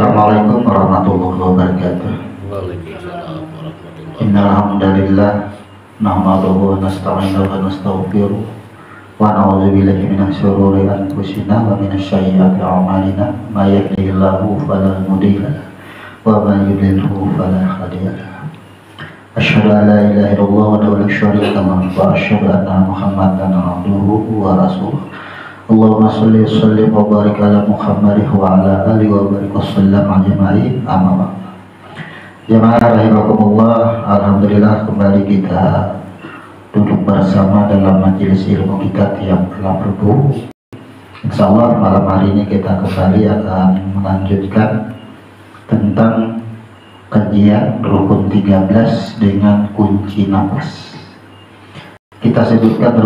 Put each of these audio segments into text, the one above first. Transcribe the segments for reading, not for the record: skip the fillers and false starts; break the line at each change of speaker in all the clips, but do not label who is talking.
Assalamualaikum warahmatullahi wabarakatuh.
Waalaikumsalam warahmatullahi
Innal hamdalillah nahmaduhu wa nasta'inuhu wa nastaghfiruh wa na'udzu billahi minasy syururi anfusina wa minasy sayyiati a'malina may yahdihillahu fala mudilla lahu wa may yudlilhu fala hadiya lahu. Asyhadu an la ilaha illallah wa la syarika lahu wa asyhadu anna Muhammadan abduhu wa rasuluh. Allahumma sholli wa sallim wa barik ala Muhammad wa ala alihi wa barik wa sallam ajma'in. Amma ba'd. Jamaah rahimakumullah, alhamdulillah kembali kita duduk bersama dalam majelis ilmu kita tiap malam Rabu. Insyaallah malam hari ini kita kembali akan melanjutkan tentang kajian rukun 13 dengan kunci nafas. Kita sebutkan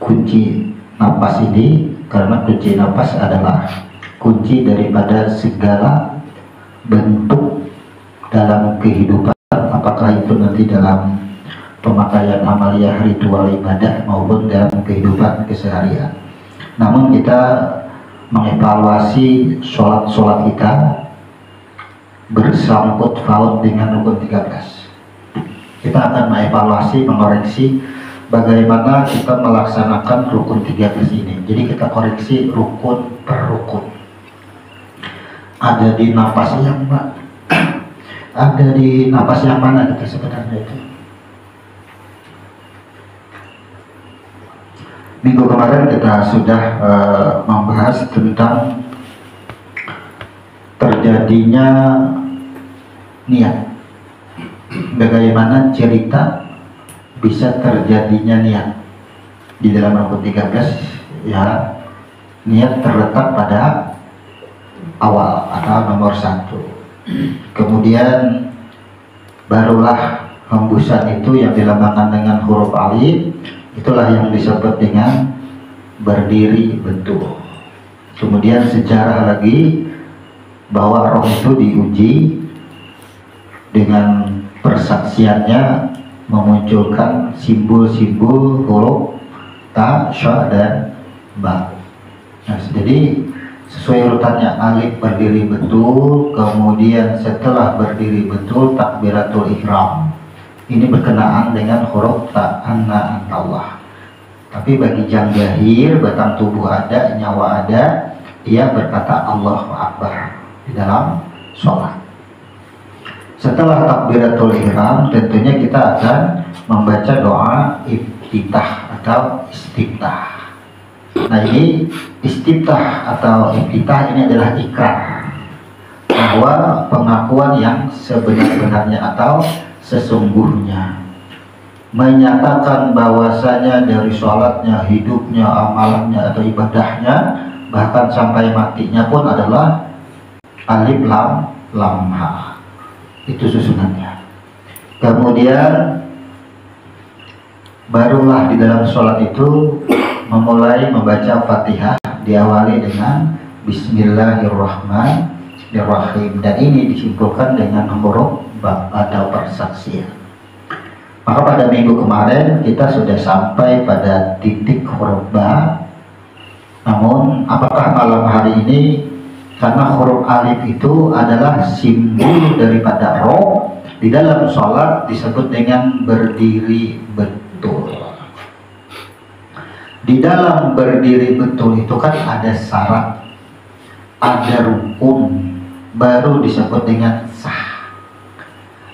kunci nafas ini karena kunci nafas adalah kunci daripada segala bentuk dalam kehidupan, apakah itu nanti dalam pemakaian amaliyah ritual ibadah maupun dalam kehidupan keseharian. Namun kita mengevaluasi sholat kita bersangkut paut dengan rukun 13. Kita akan mengevaluasi, mengoreksi bagaimana kita melaksanakan rukun 13 ini. Jadi kita koreksi rukun per rukun. Ada di napas yang ada di napas yang mana kita sebenarnya itu? Minggu kemarin kita sudah membahas tentang terjadinya niat. Bagaimana cerita bisa terjadinya niat di dalam rukun 13, ya. Niat terletak pada awal atau nomor 1. Kemudian barulah hembusan itu yang dilambangkan dengan huruf alif, itulah yang disebut dengan berdiri betul. Kemudian sejarah lagi bahwa roh itu diuji dengan persaksiannya memunculkan simbol-simbol huruf ta, sya, dan ba. Nah, jadi sesuai urutannya, alif berdiri betul, kemudian setelah berdiri betul takbiratul ihram. Ini berkenaan dengan huruf ta, anna, antallah. Tapi bagi jam jahir, batang tubuh ada, nyawa ada, ia berkata Allahu Akbar di dalam sholat. Setelah takbiratul ihram, tentunya kita akan membaca doa iftitah atau istiftah. Nah, ini istiftah atau iftitah ini adalah ikrar bahwa pengakuan yang sebenar-benarnya atau sesungguhnya, menyatakan bahwasanya dari sholatnya, hidupnya, amalannya atau ibadahnya, bahkan sampai matinya pun adalah alif lam lam ha. Itu susunannya. Kemudian barulah di dalam sholat itu memulai membaca Fatihah, diawali dengan Bismillahirrahmanirrahim, dan ini disimpulkan dengan huruf ba atau persaksian. Maka pada minggu kemarin kita sudah sampai pada titik huruf ba. Namun apakah malam hari ini, karena huruf alif itu adalah simbol daripada roh, di dalam sholat disebut dengan berdiri betul. Di dalam berdiri betul itu kan ada syarat, ada rukun, baru disebut dengan sah.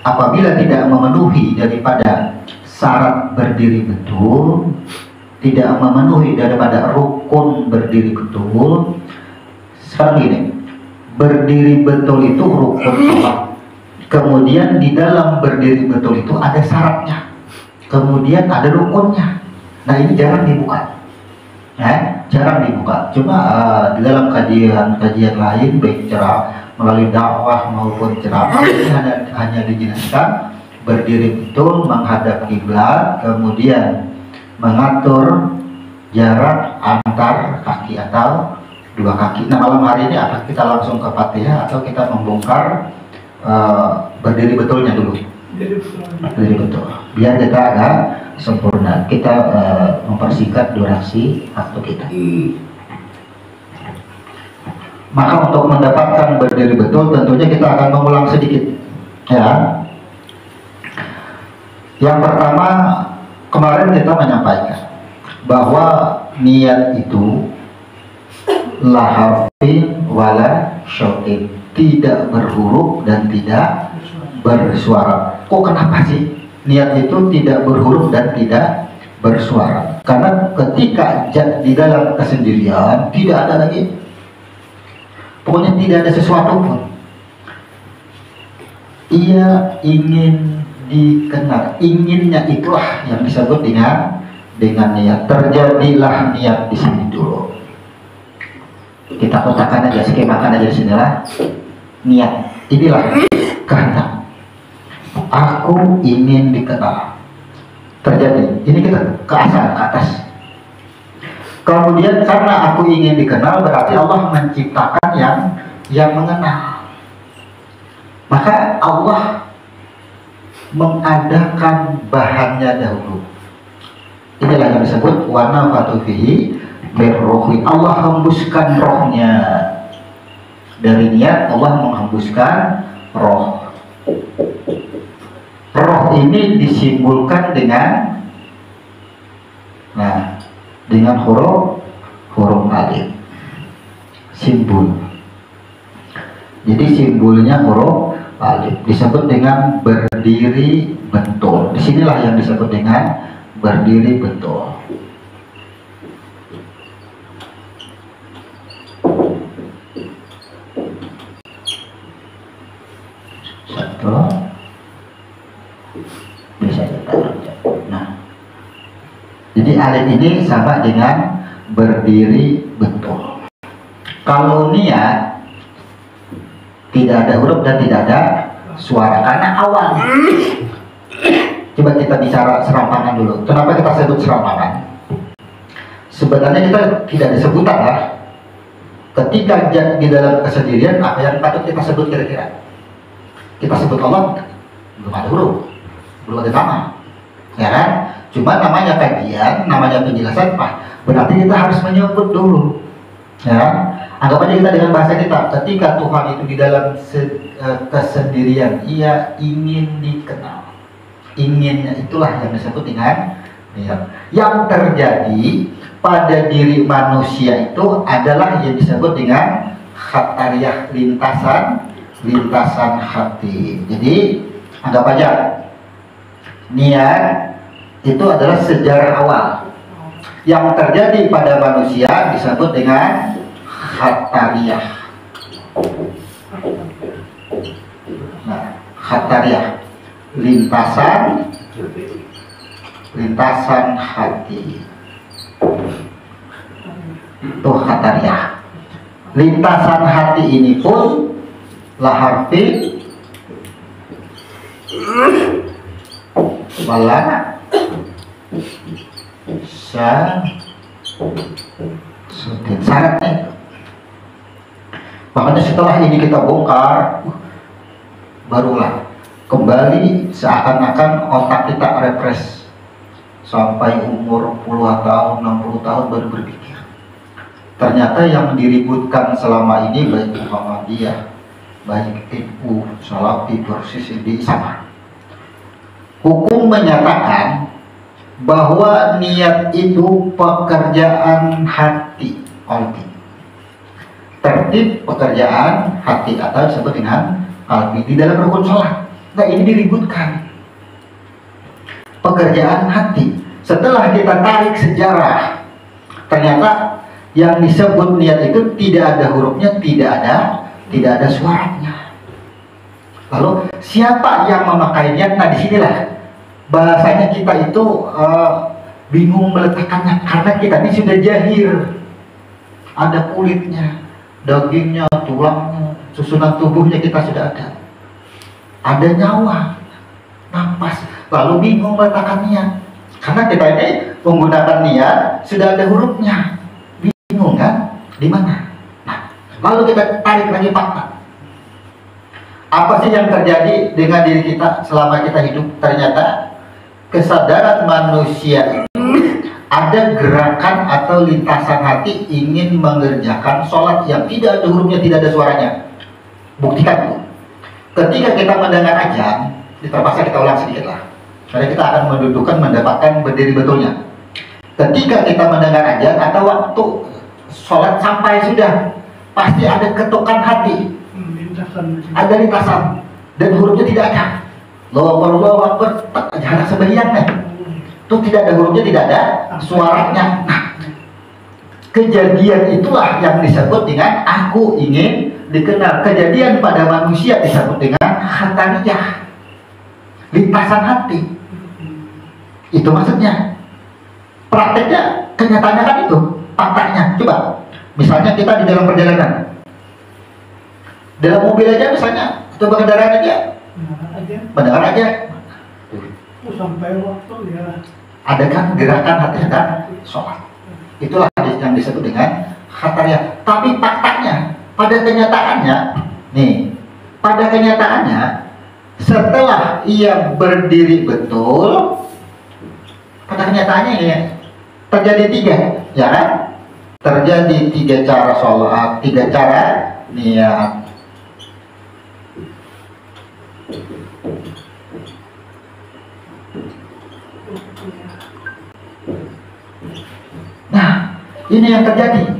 Apabila tidak memenuhi daripada syarat berdiri betul, tidak memenuhi daripada rukun berdiri betul, sekarang gini, berdiri betul itu rukun sholat. Kemudian di dalam berdiri betul itu ada syaratnya, kemudian ada rukunnya. Nah, ini jarang dibuka. Jarang dibuka. Cuma di dalam kajian lain, baik melalui dakwah maupun ceramah, ini hanya dijelaskan berdiri betul, menghadap kiblat, kemudian mengatur jarak antar kaki atau dua kaki. Nah, malam hari ini apa kita langsung ke Fatihah atau kita membongkar berdiri betulnya dulu? Berdiri betul. Biar kita agak sempurna, kita mempersingkat durasi waktu kita. Maka untuk mendapatkan berdiri betul tentunya kita akan mengulang sedikit, ya. Yang pertama, kemarin kita menyampaikan bahwa niat itu la harfin wala syautin, tidak berhuruf dan tidak bersuara. Kok kenapa sih niat itu tidak berhuruf dan tidak bersuara? Karena ketika di dalam kesendirian tidak ada lagi, pokoknya tidak ada sesuatu pun. Ia ingin dikenal, inginnya itulah yang disebut dengan niat. Terjadilah niat di sini dulu. Kita kotakan aja, skemakan aja di sinilah niat. Inilah kehendak. Aku ingin dikenal. Terjadi. Ini kita ke asal, ke atas. Kemudian karena aku ingin dikenal, berarti Allah menciptakan yang mengenal. Maka Allah mengadakan bahannya dahulu. Inilah yang disebut wa nafathtu fihi min ruhi. Allah hembuskan rohnya. Dari niat Allah menghembuskan roh. Roh ini disimbolkan dengan huruf alif. Simbol. Jadi simbolnya huruf alif, disebut dengan berdiri betul. Disinilah yang disebut dengan berdiri betul. Satu, bisa ditaruh. Nah, jadi alif ini sama dengan berdiri betul. Kalau niat tidak ada huruf dan tidak ada suara karena awal. Coba kita bicara serampangan dulu. Kenapa kita sebut serampangan? Sebenarnya kita tidak ada sebutan lah. Ketika di dalam kesendirian, apa yang patut kita sebut kira-kira? Kita sebut Allah, belum ada huruf, belum ada nama, ya kan? Cuma namanya kajian, namanya penjelasan, berarti kita harus menyebut dulu, ya. Anggap aja kita dengan bahasa kita, ketika Tuhan itu di dalam kesendirian, ia ingin dikenal. Inginnya itulah yang disebut dengan niat. Yang terjadi pada diri manusia itu adalah yang disebut dengan khatariyah, lintasan hati. Jadi anggap aja niat itu adalah sejarah awal. Yang terjadi pada manusia disebut dengan khatariyah. Nah, khatariyah, lintasan hati. Itu khatariyah. Lintasan hati ini pun laharfi wala sutin, syaratnya itu. Makanya setelah ini kita bongkar, barulah kembali seakan-akan otak kita refresh sampai umur puluhan tahun, 60 tahun baru berpikir. Ternyata yang diributkan selama ini baik Muhammadiyah, baik NU, Salafi, persis di sama. Hukum menyatakan bahwa niat itu pekerjaan hati, qalbi. Tertib pekerjaan hati atau disebut dengan qalbi di dalam rukun salat. Nah, ini diributkan. Pekerjaan hati. Setelah kita tarik sejarah, ternyata yang disebut niat itu tidak ada hurufnya, tidak ada suaranya. Lalu siapa yang memakai niat? Nah, disinilah bahasanya kita itu bingung meletakkannya karena kita ini sudah jahir. Ada kulitnya, dagingnya, tulangnya, susunan tubuhnya kita sudah ada. Ada nyawa, nafas, lalu bingung meletakkan niat. Karena kita ini menggunakan niat sudah ada hurufnya. Bingung kan? Di mana? Nah, lalu kita tarik lagi fakta. Apa sih yang terjadi dengan diri kita selama kita hidup? Ternyata kesadaran manusia itu ada gerakan atau lintasan hati ingin mengerjakan sholat yang tidak ada hurufnya, tidak ada suaranya. Buktikan itu. Ketika kita mendengar azan, terpaksa kita ulang sedikit lah, karena kita akan mendapatkan berdiri betulnya. Ketika kita mendengar azan atau waktu sholat sampai sudah, pasti ada ketukan hati, ada lintasan, dan hurufnya tidak ada. Allahu Akbar, jarak sembahyang nih, itu tidak ada hurufnya, tidak ada suaranya. Nah, kejadian itulah yang disebut dengan aku ingin dikenal. Kejadian pada manusia disebut dengan khatariyah, lintasan hati. Itu maksudnya. Prakteknya, kenyataannya kan itu, faktanya. Coba, misalnya kita di dalam perjalanan, dalam mobil aja misalnya, coba kendaraan aja, mendengar aja.
Sampai waktu ya.
Ada kan gerakan hati dan sholat. Itulah yang disebut dengan khatariyah. Tapi faktanya, pada kenyataannya, nih, pada kenyataannya, setelah ia berdiri betul, pada kenyataannya ini terjadi 3, ya kan? Terjadi 3 cara sholat, 3 cara niat. Nah, ini yang terjadi.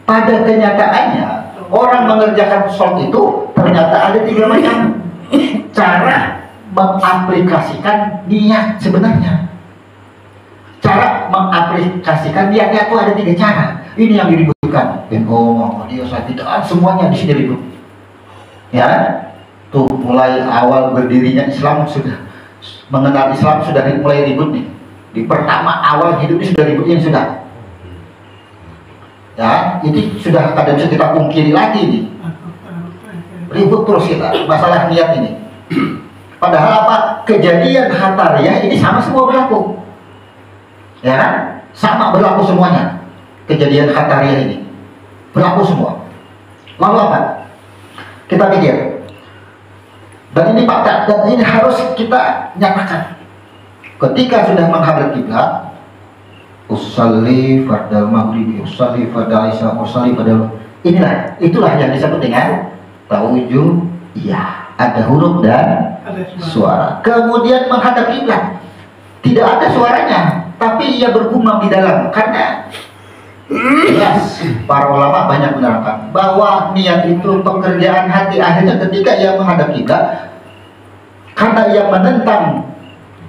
Pada kenyataannya, orang mengerjakan sholat itu ternyata ada 3 macam cara mengaplikasikan niat sebenarnya. Cara mengaplikasikan niatnya itu ada 3 cara. Ini yang diributkan. Dia tidak, semuanya di sini ribut. Ya, tuh mulai awal berdirinya Islam sudah mengenal Islam sudah mulai ribut nih. Di pertama awal hidupnya sudah ributnya sudah. Ya, ini sudah kadang bisa kita pungkiri lagi nih. Ribut terus kita masalah niat ini. Padahal apa? Kejadian khatariyah ini sama semua berlaku. Ya kan? Sama berlaku semuanya. Kejadian khatariyah ini berlaku semua. Lalu apa? Kita pikir. Dan ini fakta, dan ini harus kita nyatakan. Ketika sudah menghadap kiblat, usalli fardal maghribi, usalli fardal isya, usalli fardal, itulah yang disebut dengan tawujud. Iya, ada huruf dan suara. Kemudian menghadap kiblat, tidak ada suaranya, tapi ia bergumam di dalam. Karena jelas para ulama banyak menerangkan bahwa niat itu pekerjaan hati. Akhirnya ketika ia menghadap kiblat, karena ia menentang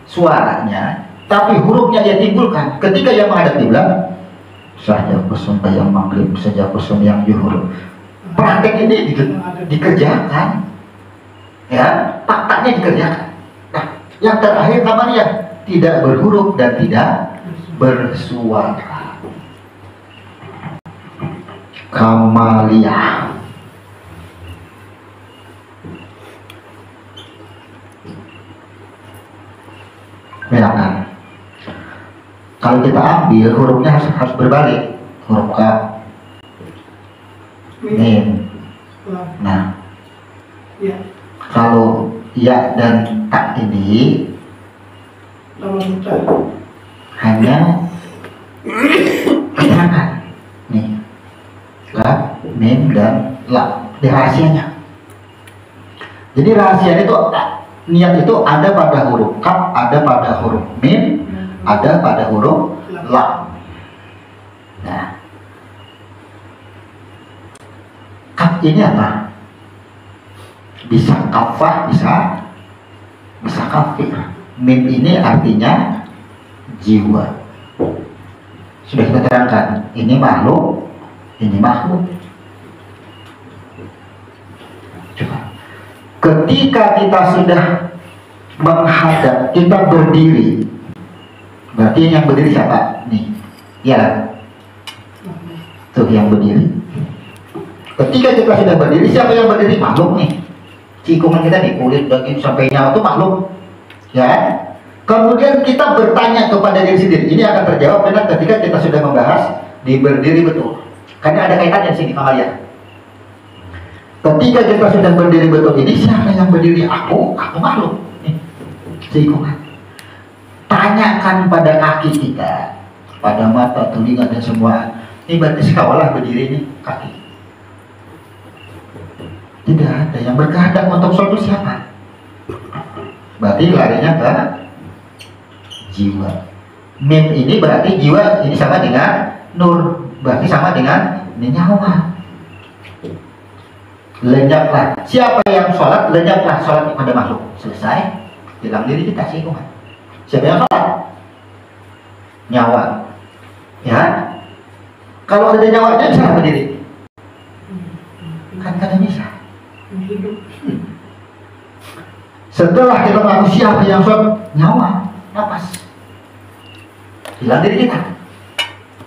suaranya, tapi hurufnya ia timbulkan. Ketika ia menghadap kiblat, saja sembahyang maghrib, saja sembahyang zuhur. Praktek ini dikerjakan, ya, faktanya dikerjakan. Nah, yang terakhir namanya tidak berhuruf dan tidak bersuara. Kamaliyah. Bedakan. Kalau kita ambil hurufnya harus berbalik, huruf kaf, mim. Nah, kalau ya dan tak ini hanya keterangan. Nih, kaf, mim dan la. Di rahasianya. Jadi rahasianya itu niat itu ada pada huruf kaf, ada pada huruf mim, ada pada huruf la. Nah, kaf ini apa? Bisa kafah, bisa kafir. Mim ini artinya jiwa. Sudah kita terangkan, ini makhluk, ini makhluk. Coba. Ketika kita sudah menghadap, kita berdiri. Berarti yang berdiri siapa? Nih, ya, tuh yang berdiri. Ketika kita sudah berdiri, siapa yang berdiri? Makhluk nih. Cikungan kita nih, kulit, daging, sampai nyawa itu makhluk. Ya. Kemudian kita bertanya kepada diri sendiri. Ini akan terjawab benar ketika kita sudah membahas di berdiri betul. Karena ada kaitannya di sini, kalian. Ketika kita sudah berdiri betul ini, siapa yang berdiri? Aku makhluk. Cikungan. tanyakan pada kaki kita, pada mata, telinga dan semua. Ini berarti sekawalah berdiri ini kaki. Tidak ada yang berkehendak untuk sholat itu siapa? Berarti larinya ke jiwa. Mim ini berarti jiwa ini sama dengan nur, berarti sama dengan nyawa. Lenyaplah. Siapa yang sholat, lenyaplah sholat pada makhluk. Selesai. Hilang diri kita sih. Siapa yang sholat? Nyawa. Ya. Kalau ada nyawanya bisa berdiri. Kan kadang bisa. Setelah kita mengaku siapa yang sholat, nyawa, napas, hilang diri kita.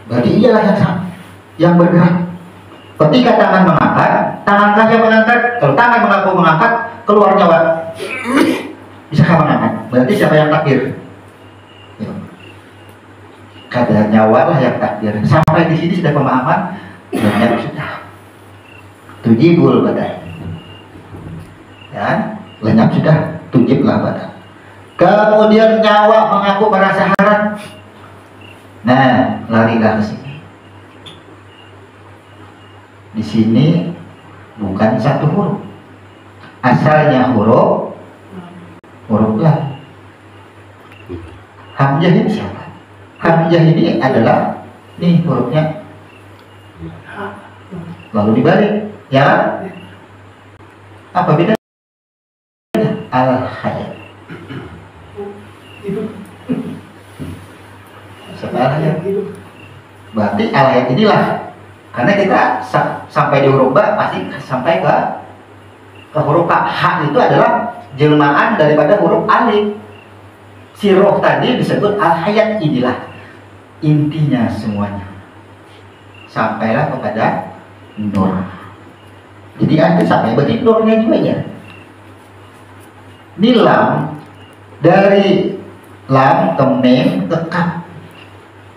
Berarti ialah yang bergerak. Ketika tangan mengangkat, tangan kaki mengangkat. Kalau tangan mengaku mengangkat, keluar nyawa. Bisa mengangkat. Berarti siapa yang takbir? Ya. Kata nyawa lah yang takbir. Sampai di sini sudah pemahaman. Banyak sudah. Tujibul badan. Ya, lenyap sudah, tujiblah badan. Kemudian nyawa mengaku merasa haram. Nah, larilah ke sini. Di sini bukan satu huruf. Asalnya huruf lam. Hamzah ini siapa? Hamzah ini adalah nih hurufnya. Lalu dibalik, ya. Apa beda? Al-hayat. Siapa al-hayat? Berarti al-hayat inilah. Karena kita sampai di huruf ba pasti sampai ke huruf ka. Ha itu adalah jelmaan daripada huruf alif. Si roh tadi disebut al-hayat, inilah intinya semuanya. Sampailah kepada nur. Jadi ada sampai berarti nurnya juga ya. Ini lam, dari lam ke mim ke kaf.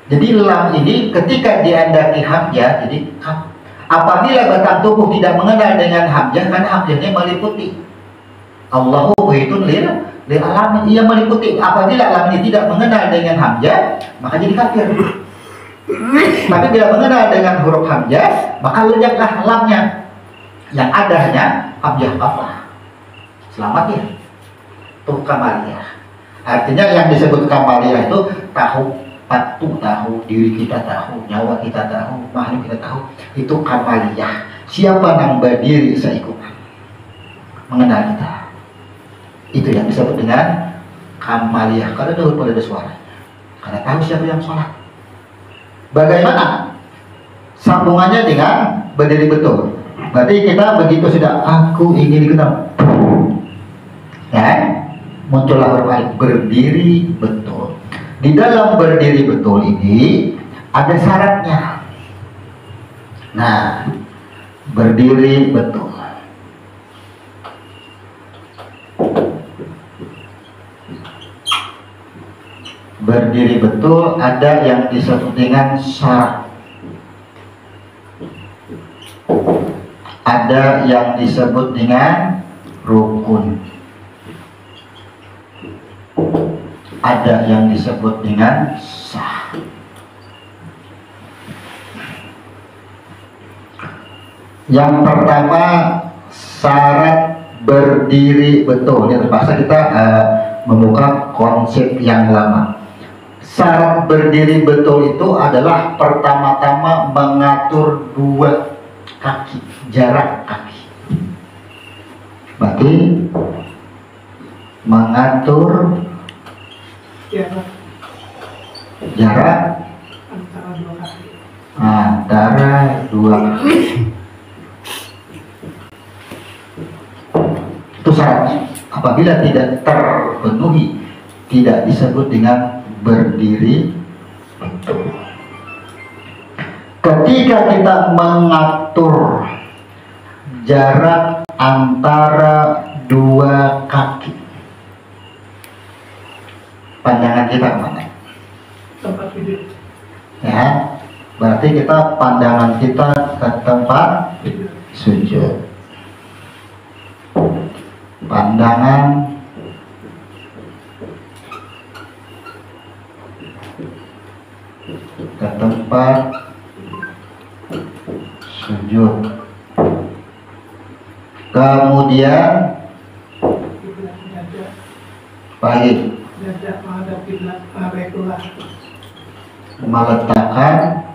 Jadi lam ini ketika diandaki hamzah jadi kaf. Apabila batang tubuh tidak mengenal dengan hamzah, karena hamzahnya meliputi Allahu wahidun lil alamin, ia meliputi. Apabila lam ini tidak mengenal dengan hamzah, maka jadi kafir. Tapi bila mengenal dengan huruf hamzah, maka lenyaplah lamnya. Yang adanya hamzah kafah. Selamat ya. Tuh kamaliyah. Artinya yang disebut kamaliyah itu tahu, patuh tahu, diri kita tahu, nyawa kita tahu, makhluk kita tahu. Itu kamaliyah. Siapa yang berdiri seikutan mengenal kita. Itu yang disebut dengan kamaliyah. Karena ada suara. Karena tahu siapa yang sholat. Bagaimana sambungannya dengan berdiri betul? Berarti kita begitu sudah aku ingin dikenal, ya, muncullah huruf alif, berdiri betul. Di dalam berdiri betul ini ada syaratnya. Nah, berdiri betul. Berdiri betul ada yang disebut dengan syarat. Ada yang disebut dengan rukun. Ada yang disebut dengan sah. Yang pertama syarat berdiri betul. Ini terpaksa kita membuka konsep yang lama. Syarat berdiri betul itu adalah pertama-tama mengatur dua kaki, jarak kaki. Berarti mengatur jarak antara dua kaki. Itu syaratnya. Apabila tidak terpenuhi, tidak disebut dengan berdiri betul. Ketika kita mengatur jarak antara dua kaki, pandangan kita kemana?
Tempat tidur.
Ya, berarti kita pandangan kita ke tempat sujud. Pandangan sempat sujud. Kemudian
Kiblat dada.
baik
Dada menghadap kiblat Baitullah.
meletakkan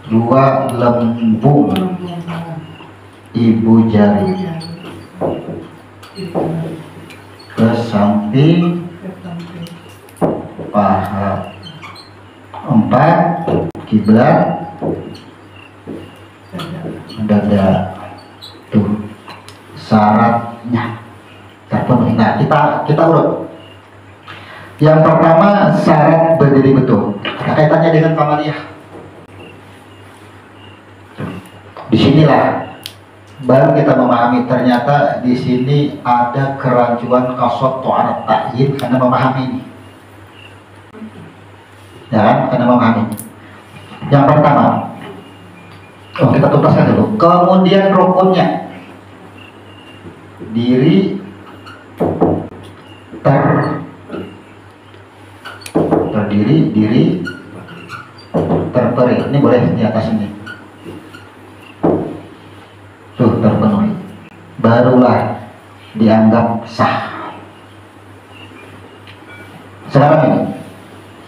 dua lembung
Melambungkan
ibu jari
jari. Kiri kanan.
ke samping
Ke samping.
paha. 4. Kiblat
Dada.
dada. Tuh syaratnya terpenuhi. Nah, kita urut. Yang pertama, syarat berdiri betul. Ada kaitannya dengan kamaliyah. Disinilah baru kita memahami ternyata di sini ada kerancuan kasot to'arat ta'yin karena memahami ini. Ya kan? Karena memahami. Yang pertama, kita tuntaskan dulu. Kemudian rukunnya, diri terdiri, diri terperi. Ini boleh di atas ini. Tuh terpenuhi. Barulah dianggap sah. Sekarang ini,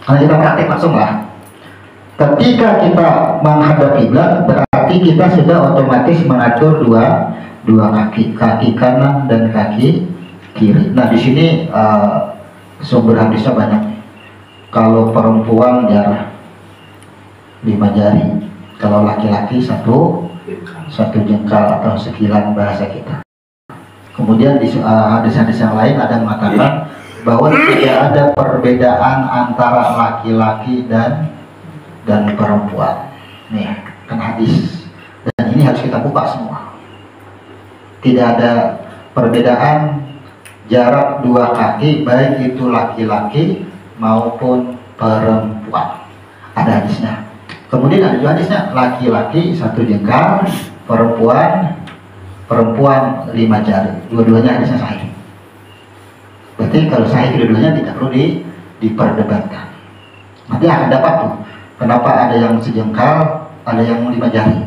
karena kita praktik langsung lah. Ketika kita menghadap kiblat, berarti kita sudah otomatis mengatur dua kaki kanan dan kaki kiri. Nah, di sini sumber hadisnya banyak. Kalau perempuan jarah 5 jari, kalau laki-laki satu jengkal atau sekilan bahasa kita. Kemudian di hadis-hadis yang lain ada mengatakan bahwa tidak ada perbedaan antara laki-laki dan perempuan. Nih, kan hadis. Dan ini harus kita buka semua. Tidak ada perbedaan jarak dua kaki, baik itu laki-laki maupun perempuan. Ada hadisnya. Kemudian ada juga hadisnya, laki-laki 1 jengkal, perempuan 5 jari. Dua-duanya hadisnya sahih. Berarti kalau sahih dua-duanya tidak perlu diperdebatkan. Nanti akan dapat tuh kenapa ada yang sejengkal, ada yang 5 jari.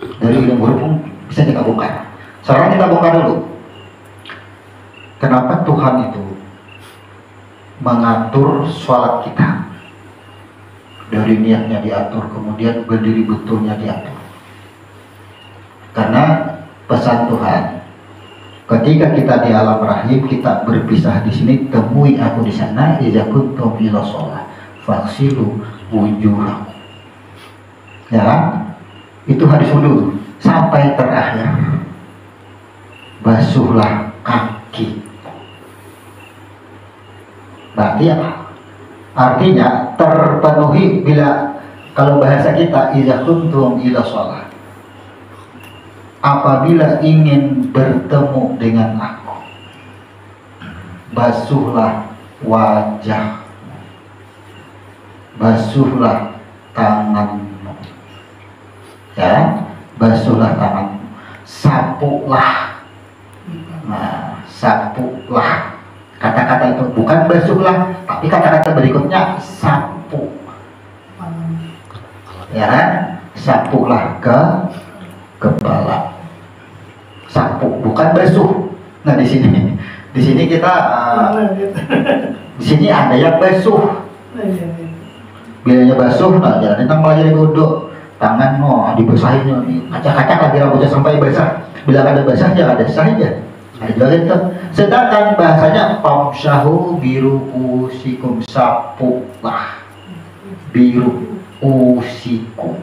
Dari ilmu hukum bisa kita bongkar. Sekarang kita bongkar dulu. Kenapa Tuhan itu mengatur sholat kita? Dari niatnya diatur, kemudian berdiri betulnya diatur. Karena pesan Tuhan, ketika kita di alam rahim, kita berpisah di sini, temui aku di sana. Iza kuntum ila sholat faksilu wujuhakum. Ya kan? Itu hadis wudhu sampai terakhir. Basuhlah kaki. Berarti apa? Artinya terpenuhi bila kalau bahasa kita iza kuntum ila sholat, apabila ingin bertemu dengan aku, basuhlah wajah, basuhlah tanganmu, ya, basuhlah tanganmu, sapulah. Nah, sapulah. Kata-kata itu bukan basuhlah, tapi kata-kata berikutnya sapu. Ya kan? Sapulah ke kepala. Sapu bukan basuh. Nah, di sini kita di sini ada yang basuh. Bilanya basuh, nah jangan tentang pelajari duduk. Tangan dibasahin nih, kacak-kacak lagi rambutnya sampai basah. Bila ada basah jangan ada saja. Ada juga gitu. Sedangkan bahasanya famsyahu biru usikum, sapulah biru usikum.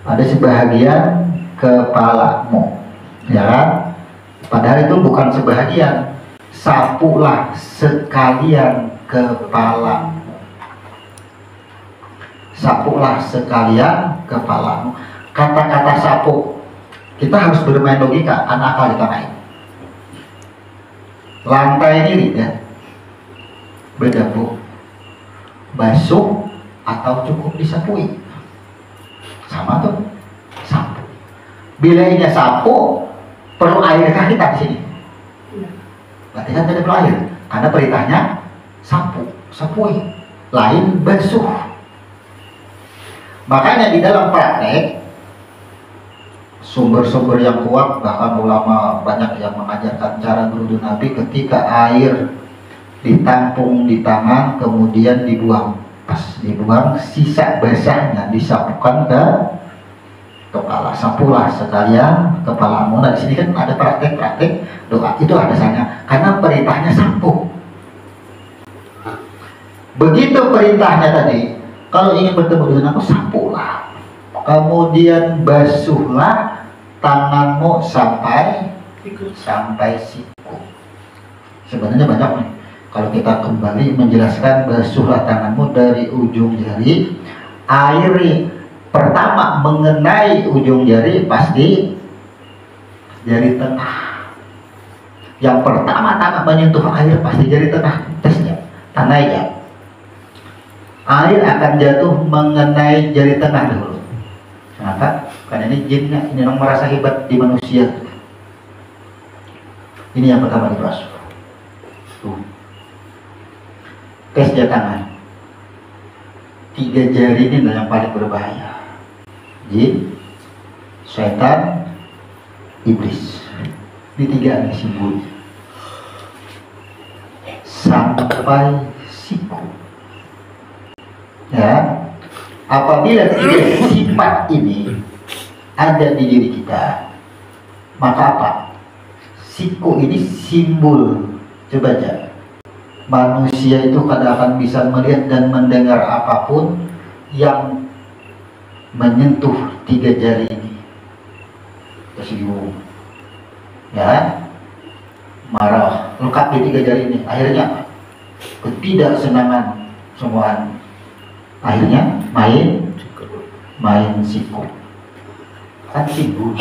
Ada sebahagian kepalamu, ya kan? Padahal itu bukan sebahagian. Sapulah sekalian kepalamu. Sapulah sekalian kepalamu. Kata-kata sapu, kita harus bermain logika, anak akal kita main. Lantai ini ya, beda bu, basuh atau cukup disapui, sama tuh, sapu. Bilainya sapu, perlu airkah kita di sini? Berarti kan tidak perlu air, karena perintahnya sapu, sapui, lain basuh. Makanya di dalam praktek sumber-sumber yang kuat, bahkan ulama banyak yang mengajarkan cara berwudu Nabi ketika air ditampung di tangan kemudian dibuang. Pas dibuang, sisa basahnya disapukan ke kepala, sapulah sekalian kepalamu. Nah di sini kan ada praktek-praktek doa itu ada sana karena perintahnya sapu. Begitu perintahnya tadi, kalau ingin bertemu dengan aku sapulah, kemudian basuhlah tanganmu sampai siku. Sebenarnya banyak nih. Kalau kita kembali menjelaskan basuhlah tanganmu dari ujung jari, air pertama mengenai ujung jari pasti jari tengah. Yang pertama-tama menyentuh air pasti jari tengah. Tesnya, tanah ya. Air akan jatuh mengenai jari tengah dulu. Kenapa? Karena ini jinnya, ini yang merasa hebat di manusia. Ini yang pertama dibasuh. Tes tangan. 3 jari ini yang paling berbahaya. Jin, setan, iblis. Ini 3 nih simbol. Sampai siku. Ya, apabila 3 sifat ini ada di diri kita, maka apa? Siku ini simbol. Coba aja. Manusia itu kadang akan bisa melihat dan mendengar apapun yang menyentuh 3 jari ini. Tersinggung, ya, marah, lekat di 3 jari ini. Akhirnya ketidaksenangan semuanya. Akhirnya main siku. Kan simbol.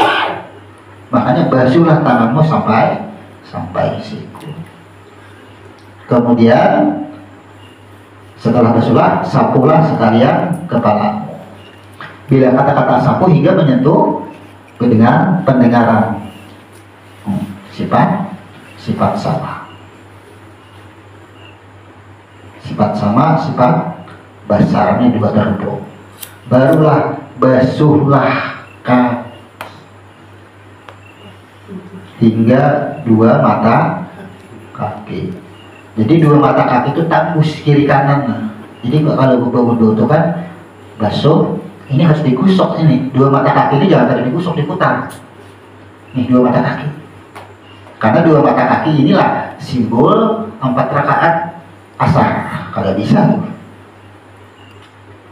Makanya basuhlah tanganmu sampai siku. Kemudian setelah basuhlah, sapulah sekalian kepalamu. Bila kata-kata sapu hingga menyentuh pendengaran. Sifat sama. Sifat sama, sifat basarnya juga terhubung. Barulah basuhlah hingga 2 mata kaki. Jadi 2 mata kaki itu tembus kiri kanan. Jadi kalau berwudu itu kan basuh, ini harus digusok ini. 2 mata kaki ini jangan tadi digusok, diputar. Nih 2 mata kaki. Karena 2 mata kaki inilah simbol 4 rakaat asar. Kalau bisa.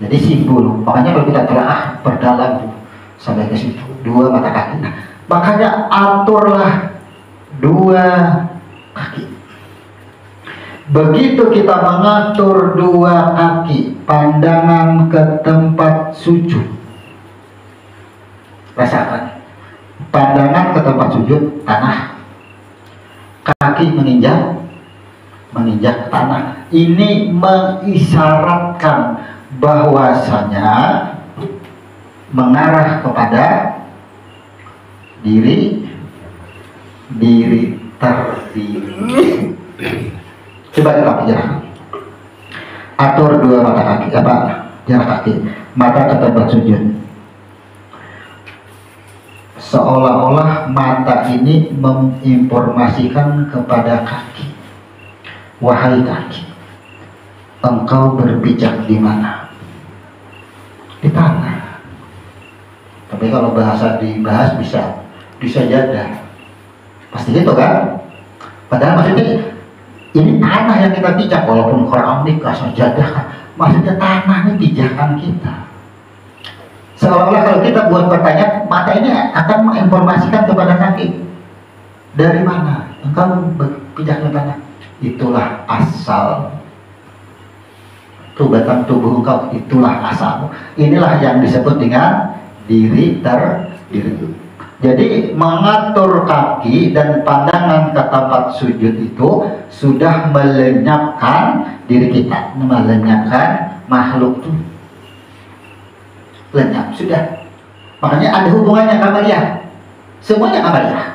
Jadi simbol. Makanya kalau kita telah perdalam sampai ke situ 2 mata kaki. Nah, makanya aturlah 2 kaki. Begitu kita mengatur 2 kaki, pandangan ke tempat sujud. Rasakan. Pandangan ke tempat sujud, tanah. Kaki menginjak tanah. Ini mengisyaratkan bahwasanya mengarah kepada diri terdiri. Coba kita jarak. Atur 2 mata kaki, jarak kaki, mata ke tempat sujud. Seolah-olah mata ini menginformasikan kepada kaki. Wahai kaki, engkau berpijak di mana? Di tanah. Tapi kalau bahasa dibahas bisa jadah. Pasti gitu kan? Padahal maksudnya ini tanah yang kita pijak, walaupun Quran nikah sajadah kan, maksudnya tanah ini pijakan kita. Seolah-olah kalau kita buat pertanyaan, mata ini akan menginformasikan kepada kaki. Dari mana engkau berpijak di tanah? Itulah asal. Batang tubuh engkau, itulah asalmu. Inilah yang disebut dengan diri terdiri. Jadi mengatur kaki dan pandangan ke tempat sujud itu sudah melenyapkan diri kita, melenyapkan makhluk itu. Lenyap sudah. Makanya ada hubungannya kamaliyah. Semuanya kamaliyah.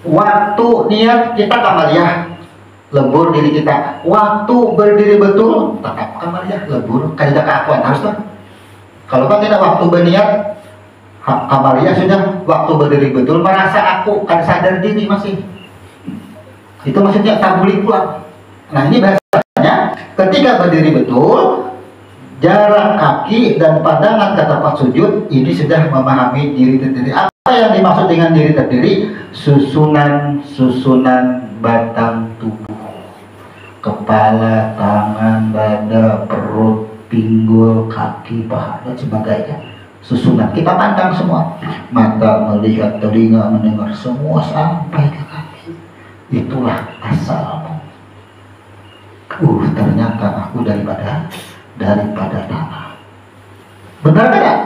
Waktu niat kita kamaliyah. lebur diri kita. Waktu berdiri betul tetap kamariah lebur kayak keakuan harus tuh. Kalau kan tidak waktu berniat kamariah sudah, waktu berdiri betul merasa aku kan sadar diri masih. Itu maksudnya tabuli pulang. Nah ini bahasanya ketika berdiri betul, jarak kaki dan pandangan ke tempat sujud ini sudah memahami diri terdiri. Apa yang dimaksud dengan diri terdiri? Susunan batang tubuh, kepala, tangan, dada, perut, pinggul, kaki, paha dan sebagainya. Susunan kita pandang semua, mata melihat, telinga mendengar, semua sampai ke kaki. Itulah asalmu. Ternyata aku daripada tanah. Benar tidak?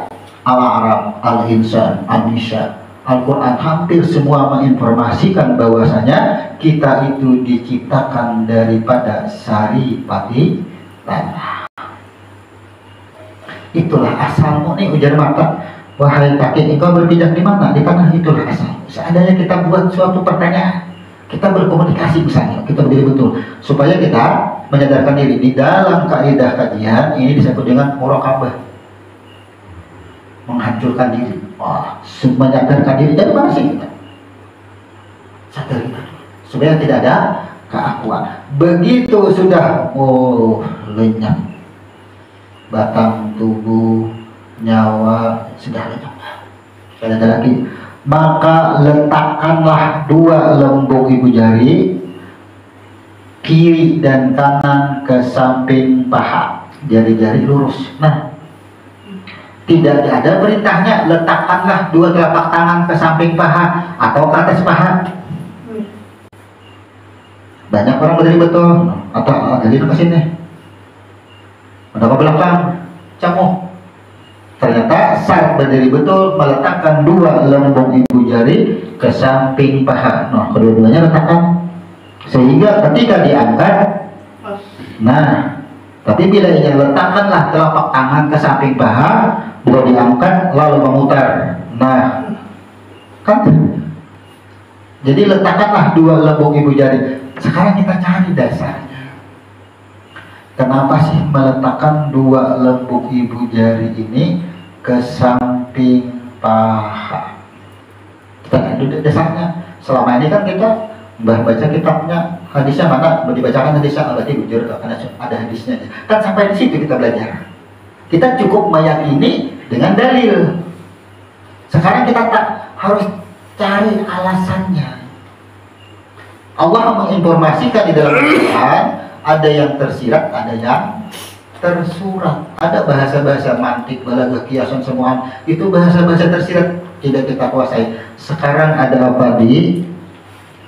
Al-Arab, Al-Insan, An-Nisa, Al-Quran hampir semua menginformasikan bahwasanya kita itu diciptakan daripada sari pati tanah. Itulah asalmu nih, ujar mata. Wahai kaki, engkau berpijak di mana? Di tanah. Itulah asal. Seandainya kita buat suatu pertanyaan, kita berkomunikasi misalnya, kita berdiri betul, supaya kita menyadarkan diri. Di dalam kaidah kajian ini disebut dengan muraqabah, menghancurkan diri. Menyadarkan diri dari mana sih kita? Sadar kita, supaya tidak ada keakuan. Begitu sudah lenyap batang tubuh, nyawa sudah lenyap, tidak ada lagi. Maka letakkanlah dua lembung ibu jari kiri dan kanan ke samping paha, jari-jari lurus. Nah, tidak ada perintahnya letakkanlah dua telapak tangan ke samping paha atau ke atas paha. Banyak orang berdiri betul, atau jadi ke sini, ada ke belakang, camuh. Ternyata saat berdiri betul meletakkan dua lembung ibu jari ke samping paha. Nah, kedua-duanya letakkan sehingga ketika diangkat, nah, tapi bila ini letakkanlah telapak tangan ke samping paha, boleh diangkat lalu memutar. Nah, kan? Jadi letakkanlah dua lembung ibu jari. Sekarang kita cari dasarnya. Kenapa sih meletakkan dua lembung ibu jari ini ke samping paha? Kita lihat dasarnya. Selama ini kan kita baca kitabnya, hadisnya mana? Dibacakan hadisnya, berarti bujur karena ada hadisnya. Kan sampai di situ kita belajar. Kita cukup meyakini dengan dalil. Sekarang kita tak harus cari alasannya. Allah menginformasikan di dalam Al-Quran, ada yang tersirat, ada yang tersurat. Ada bahasa-bahasa mantik, balaghah, kiasan, semua itu bahasa-bahasa tersirat tidak kita kuasai. Sekarang ada apa di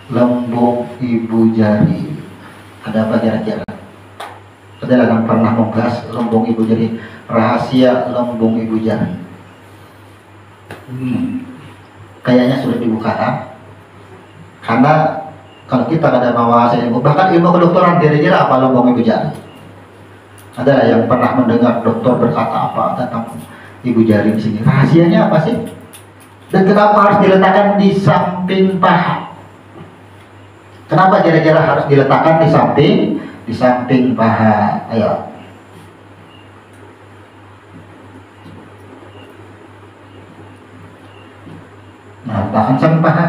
lembung ibu jari? Ada apa kira-kira? Ada yang pernah membahas lembung ibu jari, rahasia lembung ibu jari? Kayaknya sudah dibuka kan? Karena kalau kita ada wawasan ilmu, bahkan ilmu kedokteran, kira-kira apa lembung ibu jari? Ada yang pernah mendengar dokter berkata apa tentang ibu jari di sini? Rahasianya apa sih? Dan kenapa harus diletakkan di samping paha? Kenapa kira-kira harus diletakkan di samping paha? Ayo. Nah, letakkan samping paha.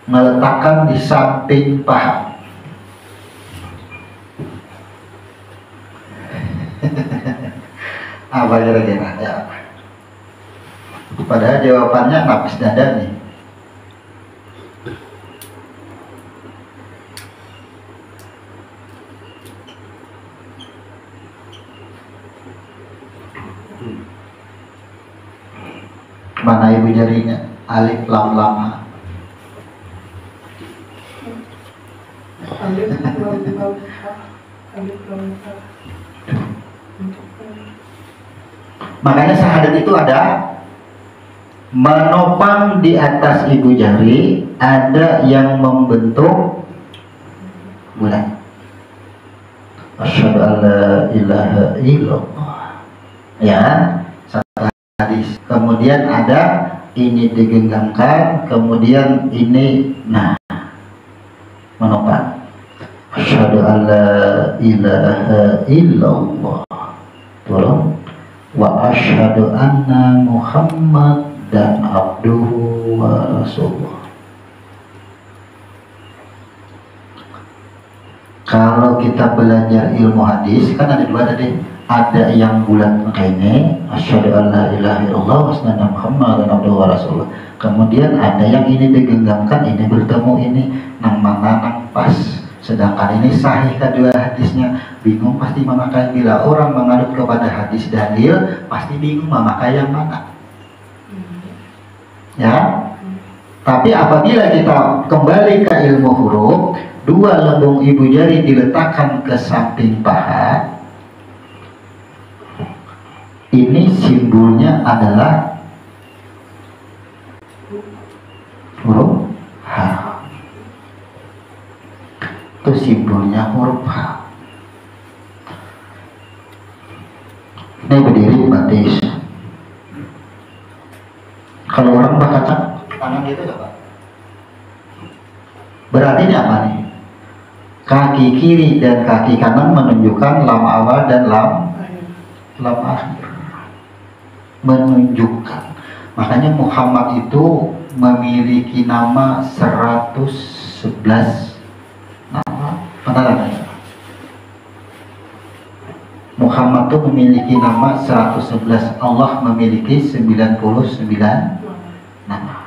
Meletakkan di samping paha. Apa kira-kira? Ya. Padahal jawabannya nafas dada nih. Mana ibu jarinya? Alif lam lam ha.
Alif lam lam ha. Alif lam ha.
Makanya syahadat itu ada menopang di atas ibu jari, ada yang membentuk bulan. Asyhadu an la ilaha illallah. Ya, satu hadis. Kemudian ada ini digenggamkan, kemudian ini menopang. Asyhadu an la ilaha illallah wa asyhadu anna Muhammad dan abduhu wa rasuluh. Kalau kita belajar ilmu hadis kan ada dua tadi, ada yang bulat ini asyhadu an la ilaha illallah wa asyhadu anna Muhammad dan abduhu wa rasuluh. Kemudian ada yang ini digenggamkan, ini bertemu, ini nang mana nang pas. Sedangkan ini sahih kedua hadisnya, bingung pasti memakai. Bila orang mengadut kepada hadis dalil pasti bingung memakai yang mana. Ya. Tapi apabila kita kembali ke ilmu huruf, dua lembung ibu jari diletakkan ke samping paha. Ini simbolnya adalah huruf H. Itu simbolnya huruf H. Ini berdiri batis. Kalau orang berkaca tangan gitu apa? Berarti ini apa nih? Kaki kiri dan kaki kanan menunjukkan lam awal dan lam akhir. Menunjukkan. Makanya Muhammad itu memiliki nama 111 nama. Pernah? Muhammad itu memiliki nama 111, Allah memiliki 99 nama.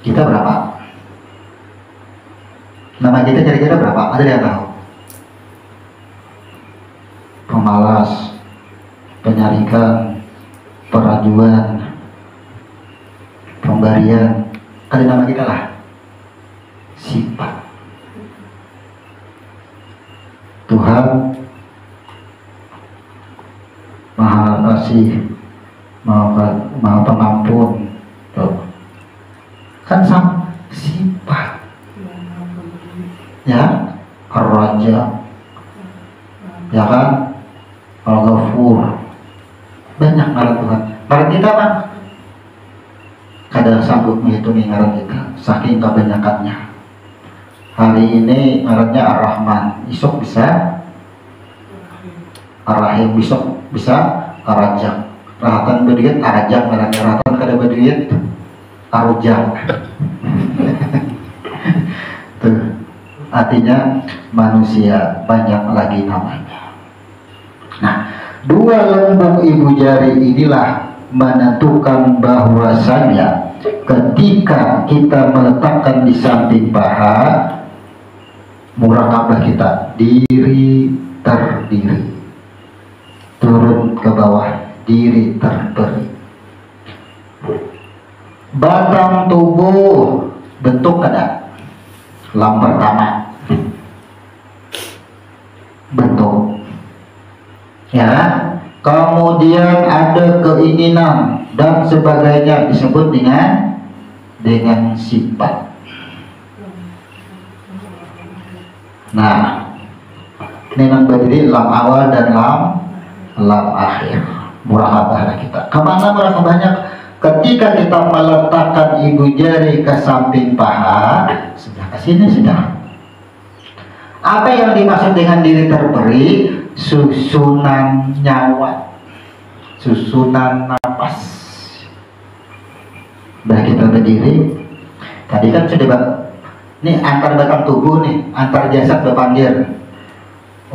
Kita berapa? Nama kita kira-kira berapa? Ada yang tahu? Pemalas, penyarikan, perajuan, pembarian. Ada nama kita lah. Sifat. Tuhan Maha Kasih, Maha Pengampun. Tuh. Kan sama sifat. Ya, Ar-Raja. Ya kan? Al-Ghafur. Banyak ngaran Tuhan. Ngaran kita kan kadang sanggup menghitung ngaran kita saking kebanyakannya. Hari ini ngarannya Ar-Rahman, besok bisa Ar-Rahim, besok bisa Ar-Rajak. Rahatan berduit Ar-Rajak, ngarannya rahatan kada berduit Ar-Rujak. Tuh, artinya manusia banyak lagi namanya. Nah, dua lembung ibu jari inilah menentukan bahwasanya ketika kita meletakkan di samping paha, murakabah kita diri terdiri, turun ke bawah diri terberi. Batang tubuh bentuk kada? Lam pertama bentuk, ya. Kemudian ada keinginan dan sebagainya disebut dengan sifat. Nah, ini yang berdiri lam awal dan lam akhir. Muraqabah kita. Kemana muraqabahnya? Ketika kita meletakkan ibu jari ke samping paha, sudah ke sini sudah. Apa yang dimaksud dengan diri terberi? Susunan nyawa, susunan napas. Sudah kita berdiri. Tadi kan sudah ini antar batang tubuh nih, antar jasad berpanggil.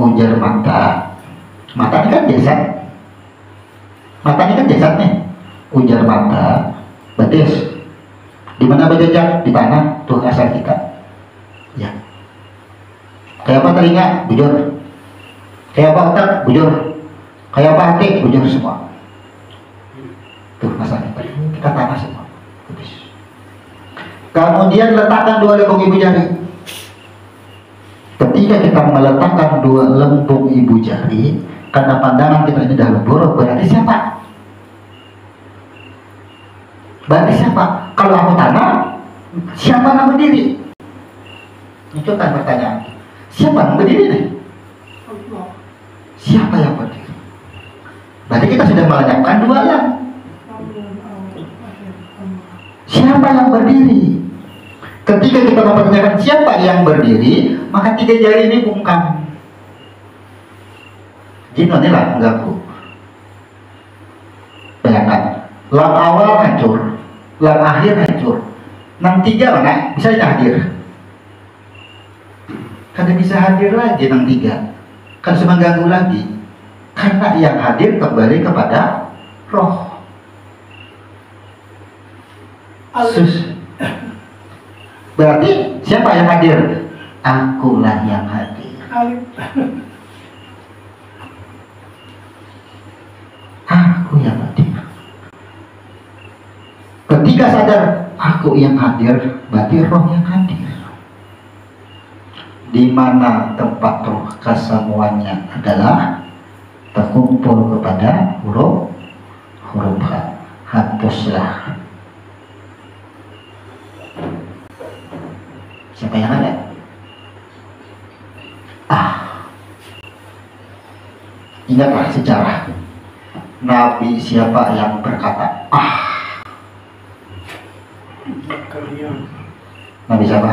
Ujar mata. Mata ini kan jasad. Mata ini kan jasad nih. Ujar mata. Betis. Di mana berjejak? Di tanah. Tuh asal kita. Ya. Kayak apa telinga? Bujur. Kayak apa otak? Bujur. Kayak apa hati? Bujur semua. Tuh asal kita. Kita tanah semua. Betis. Kemudian letakkan dua lembung ibu jari. Ketika kita meletakkan dua lembung ibu jari, karena pandangan kita ini dah buruk, berarti siapa? Berarti siapa? Kalau aku tanah, siapa yang berdiri? Itu kan pertanyaan. Siapa yang berdiri nih? Siapa yang berdiri? Berarti kita sudah melenyapkan dua lam. siapa yang berdiri. Ketika kita mempertanyakan siapa yang berdiri, maka 3 jari ini bungkam. Jin ini lah mengganggu. Bayangkan, lam awal hancur, lam akhir hancur. Nang 3 mana bisa hadir? Kada bisa hadir lagi nang 3. Kan cuma ganggu lagi. Karena yang hadir kembali kepada roh. Sus. Berarti siapa yang hadir? Akulah yang hadir. Aku yang hadir. Ketika sadar aku yang hadir, berarti roh yang hadir. Di mana tempat roh kesemuanya adalah terkumpul kepada huruf H. Hapuslah. Siapa yang ada? Ingatlah sejarah Nabi siapa yang berkata Nabi siapa?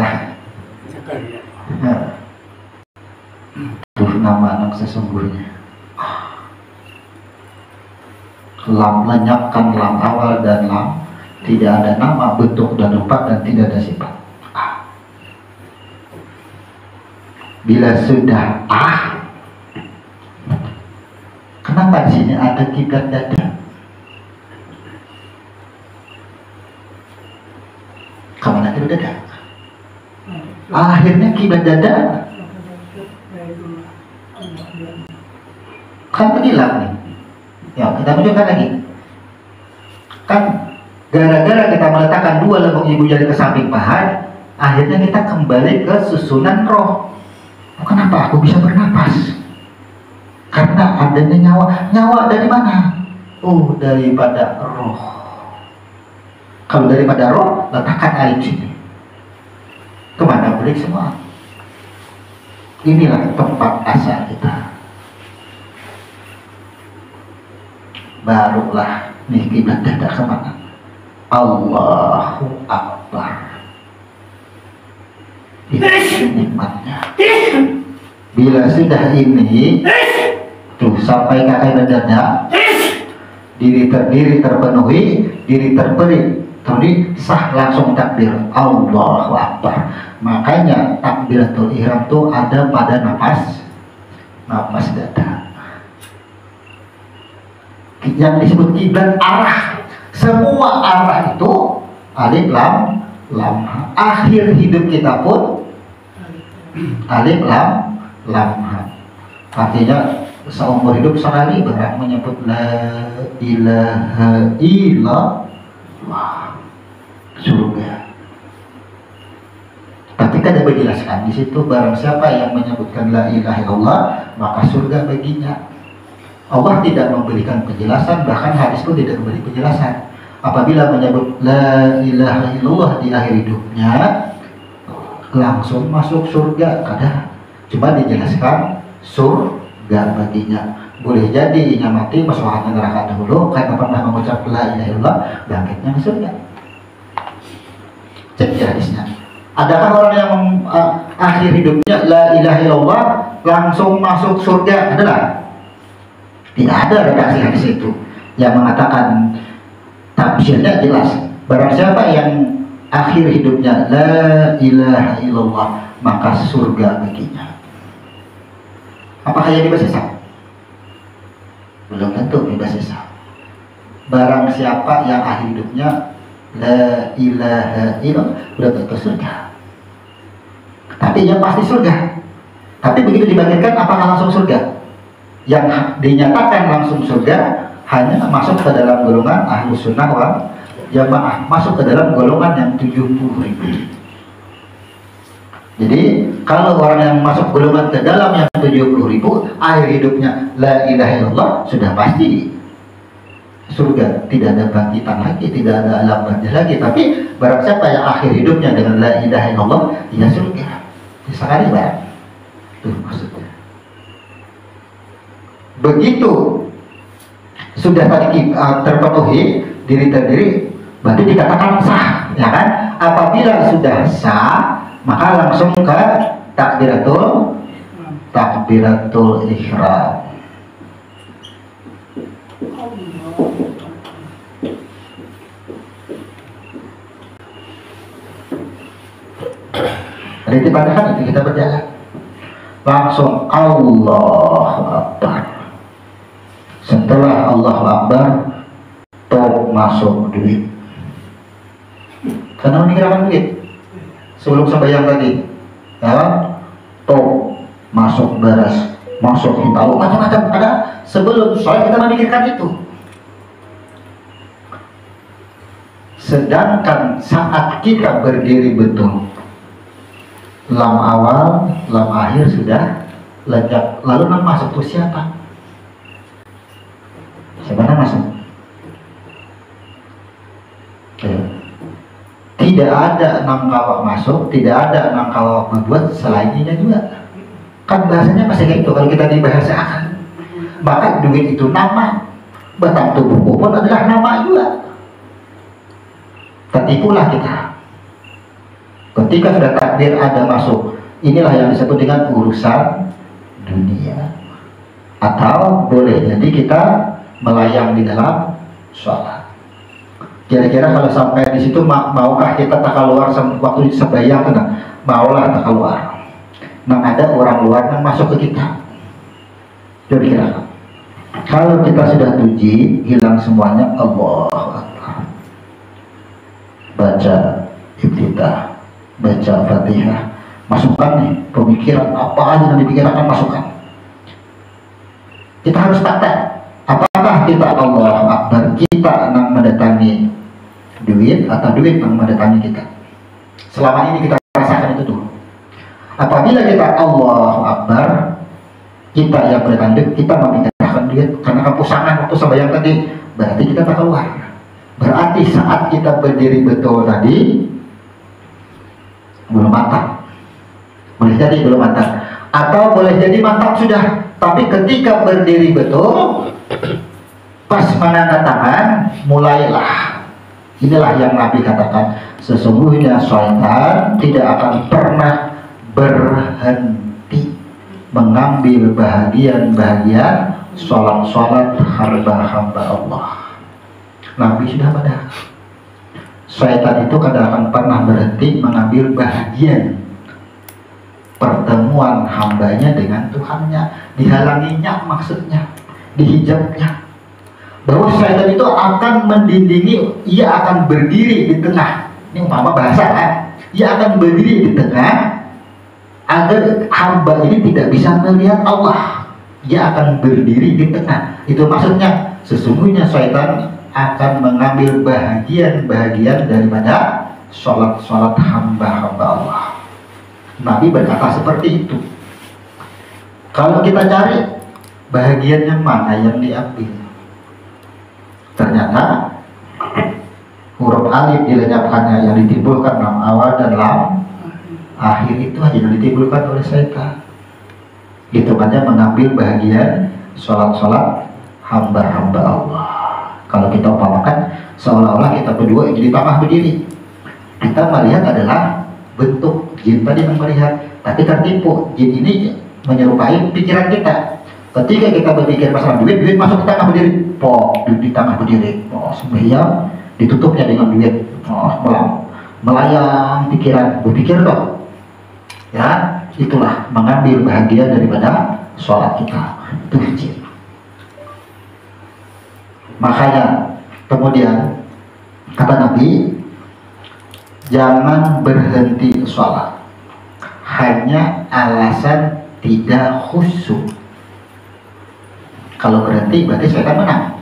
Itu nama anak sesungguhnya. Lam lenyapkan lam awal dan lam, tidak ada nama, bentuk dan tempat, dan tidak ada sifat. Bila sudah kenapa di sini ada kiblat dada? Kemana kiblat dada? Akhirnya kiblat dada kan terhilang nih. Ya, kita tunjukkan lagi. Kan gara-gara kita meletakkan 2 lembung ibu jari ke samping paha, akhirnya kita kembali ke susunan roh. Kenapa aku bisa bernapas? Karena adanya nyawa. Nyawa dari mana? Daripada roh. Kalau daripada roh, letakkan air sini. Kemana balik semua? Inilah tempat asal kita. Barulah nih kiblat dada kemana? Allahu Akbar. Itu nikmatnya. Bila sudah ini tuh sampai ke kiblat dada, diri terdiri terpenuhi, diri terperi tadi sah, langsung takbir Allahu Akbar. Makanya takbiratul ihram tuh ada pada nafas dada. Yang disebut kiblat arah, semua arah itu alif lam lam. Akhir hidup kita pun alif lam lam. Artinya seumur hidup sekali berat menyebut la ilaha illallah, surga. Tapi kada dijelaskan di situ, barang siapa yang menyebutkan la ilaha illallah maka surga baginya. Allah tidak memberikan penjelasan, bahkan hadis pun tidak memberi penjelasan. Apabila menyebut la ilaha illallah di akhir hidupnya langsung masuk surga, kada. Cuma dijelaskan surga baginya. Boleh jadi ia mati masuk neraka dahulu karena pernah mengucap la ilaha illallah, bangkitnya ke surga. Cek hadisnya. Adakah orang yang akhir hidupnya la ilaha illallah langsung masuk surga? Adalah tidak ada redaksi hadis itu yang mengatakan. Tafsirnya jelas, barang siapa yang akhir hidupnya la ilaha illallah maka surga baginya. Apakah yang bebas hisab? Belum tentu bebas hisab. Barang siapa yang akhir hidupnya la ilaha illallah belum tentu surga. Tapi yang pasti surga. Tapi begitu dibangkitkan apakah langsung surga? Yang dinyatakan langsung surga hanya masuk ke dalam golongan ahlus sunnah wal jamaah, masuk ke dalam golongan yang 70.000. Jadi kalau orang yang masuk golongan ke dalam yang 70.000 akhir hidupnya la ilaha illallah, sudah pasti surga. Tidak ada bangkitan lagi, tidak ada alam barzah lagi. Tapi barang siapa yang akhir hidupnya dengan la ilaha illallah, ya surga sekali barang. Itu maksudnya. Begitu sudah tadi terpenuhi diri terdiri, berarti dikatakan sah, ya kan? Apabila sudah sah, maka langsung ke takbiratul ihram. Jadi dipandangkan itu kita berjalan, langsung Allahu Akbar. Setelah Allahu Akbar, toh masuk duit. Karena meninggalkan duit sebelum sembahyang tadi, ya, toh masuk beras, masuk hintalu, macam-macam ada. Sebelum sholat kita memikirkan itu. Sedangkan saat kita berdiri betul, lam awal, lam akhir sudah lejak. Lalu nam masuk tuh siapa? Siapa nam masuk? Tidak ada nam kawak masuk, tidak ada nam kawak berbuat selain ini juga. Kan bahasanya masih kayak itu kalau kita dibahasakan. Maka duit itu nama, batang tubuhku pun adalah nama juga. Tertipulah kita. Ketika sudah takdir ada masuk, inilah yang disebut dengan urusan dunia. Atau boleh jadi kita melayang di dalam sholat. Kira-kira kalau sampai di situ maukah kita tak keluar waktu sembahyang, tenang, maulah tak keluar. Nah ada orang luar yang masuk ke kita. Jadi kira kalau kita sudah puji, hilang semuanya, Allahu Akbar. Baca iftitah, baca Fatihah, masukkan nih pemikiran apa aja yang dipikirkan, masukkan. Kita harus praktek. Apakah kita Allahu Akbar, kita yang mendatangi duit atau duit yang mendatangi kita? Selama ini kita rasakan itu dulu. Apabila kita Allahu Akbar, kita yang mendatangi duit, kita memikirkan duit karena kepusangan waktu sembahyang tadi, berarti kita tak keluar. Berarti saat kita berdiri betul tadi belum mantap. Boleh jadi belum mantap, atau boleh jadi mantap sudah, tapi ketika berdiri betul pas mengangkat tangan, mulailah. Inilah yang Nabi katakan, sesungguhnya syaitan tidak akan pernah berhenti mengambil bahagian-bahagian sholat-sholat hamba-hamba Allah. Nabi sudah pada syaitan itu kadang akan pernah berhenti mengambil bahagian pertemuan hambanya dengan Tuhannya, dihalanginya, maksudnya dihijabnya. Bahwa syaitan itu akan mendindingi, ia akan berdiri di tengah. Ini umpama bahasa kan? Ia akan berdiri di tengah agar hamba ini tidak bisa melihat Allah. Ia akan berdiri di tengah. Itu maksudnya, sesungguhnya syaitan akan mengambil bahagian-bahagian daripada sholat-sholat hamba-hamba Allah. Nabi berkata seperti itu. Kalau kita cari bahagiannya mana yang diambil, ternyata huruf alif dilenyapkannya, yang ditimbulkan lam awal dan lam akhir itu aja yang ditimbulkan oleh syaitan. Itu aja mengambil bahagian sholat-sholat hamba-hamba Allah. Kalau kita umpamakan seolah-olah kita berdua ini di tengah berdiri, kita melihat adalah bentuk jin tadi yang melihat, tapi tertipu. Jin ini menyerupai pikiran kita. Ketika kita berpikir masalah duit, duit masuk ke tengah berdiri, duit di tengah berdiri, sembahyang ditutupnya dengan duit, melayang pikiran, berpikir toh, ya itulah mengambil bahagia daripada sholat kita. Itu jin. Makanya kemudian kata Nabi, jangan berhenti sholat hanya alasan tidak khusyuk. Kalau berhenti berarti syaitan menang.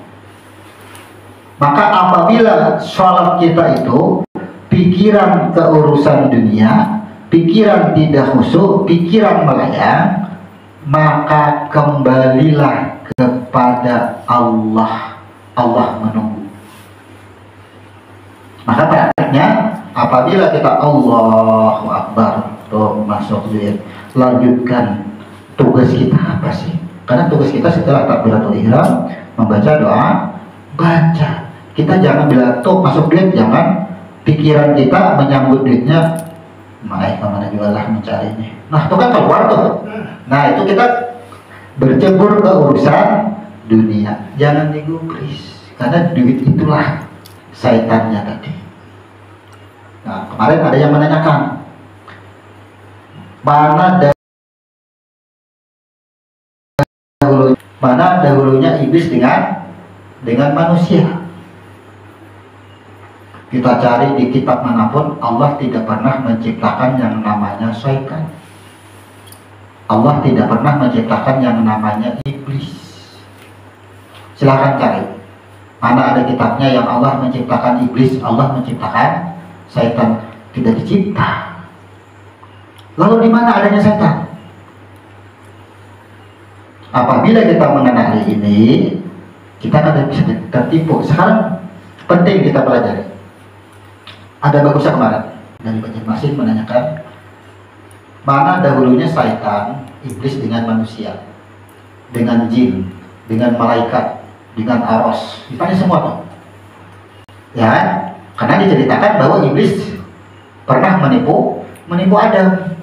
Maka apabila sholat kita itu pikiran ke urusan dunia, pikiran tidak khusyuk, pikiran melayang, maka kembalilah kepada Allah. Allah menunggu. Maka prakteknya, apabila kita Allahu Akbar, tuh masuk duit, lanjutkan tugas kita apa sih? Karena tugas kita setelah takbiratul ihram membaca doa, baca Kita jangan bilang tuh masuk duit, jangan pikiran kita menyambut duitnya, kemana juga lah mencarinya. Nah itu kan keluar tuh. Nah itu kita bercebur ke urusan dunia. Jangan digubris, karena duit itulah syaitannya tadi. Nah kemarin ada yang menanyakan, mana dahulunya iblis dengan manusia. Kita cari di kitab manapun, Allah tidak pernah menciptakan yang namanya syaitan. Allah tidak pernah menciptakan yang namanya iblis. Silahkan cari, mana ada kitabnya yang Allah menciptakan iblis, Allah menciptakan syaitan. Tidak dicipta. Lalu di mana adanya syaitan? Apabila kita mengenali ini, kita akan bisa tertipu. Sekarang penting kita pelajari. Ada bagusnya kemarin dari Banjarmasin menanyakan, mana dahulunya syaitan, iblis dengan manusia, dengan jin, dengan malaikat, dengan aros. Ditanya semua tuh. Ya, karena diceritakan bahwa iblis pernah menipu Adam.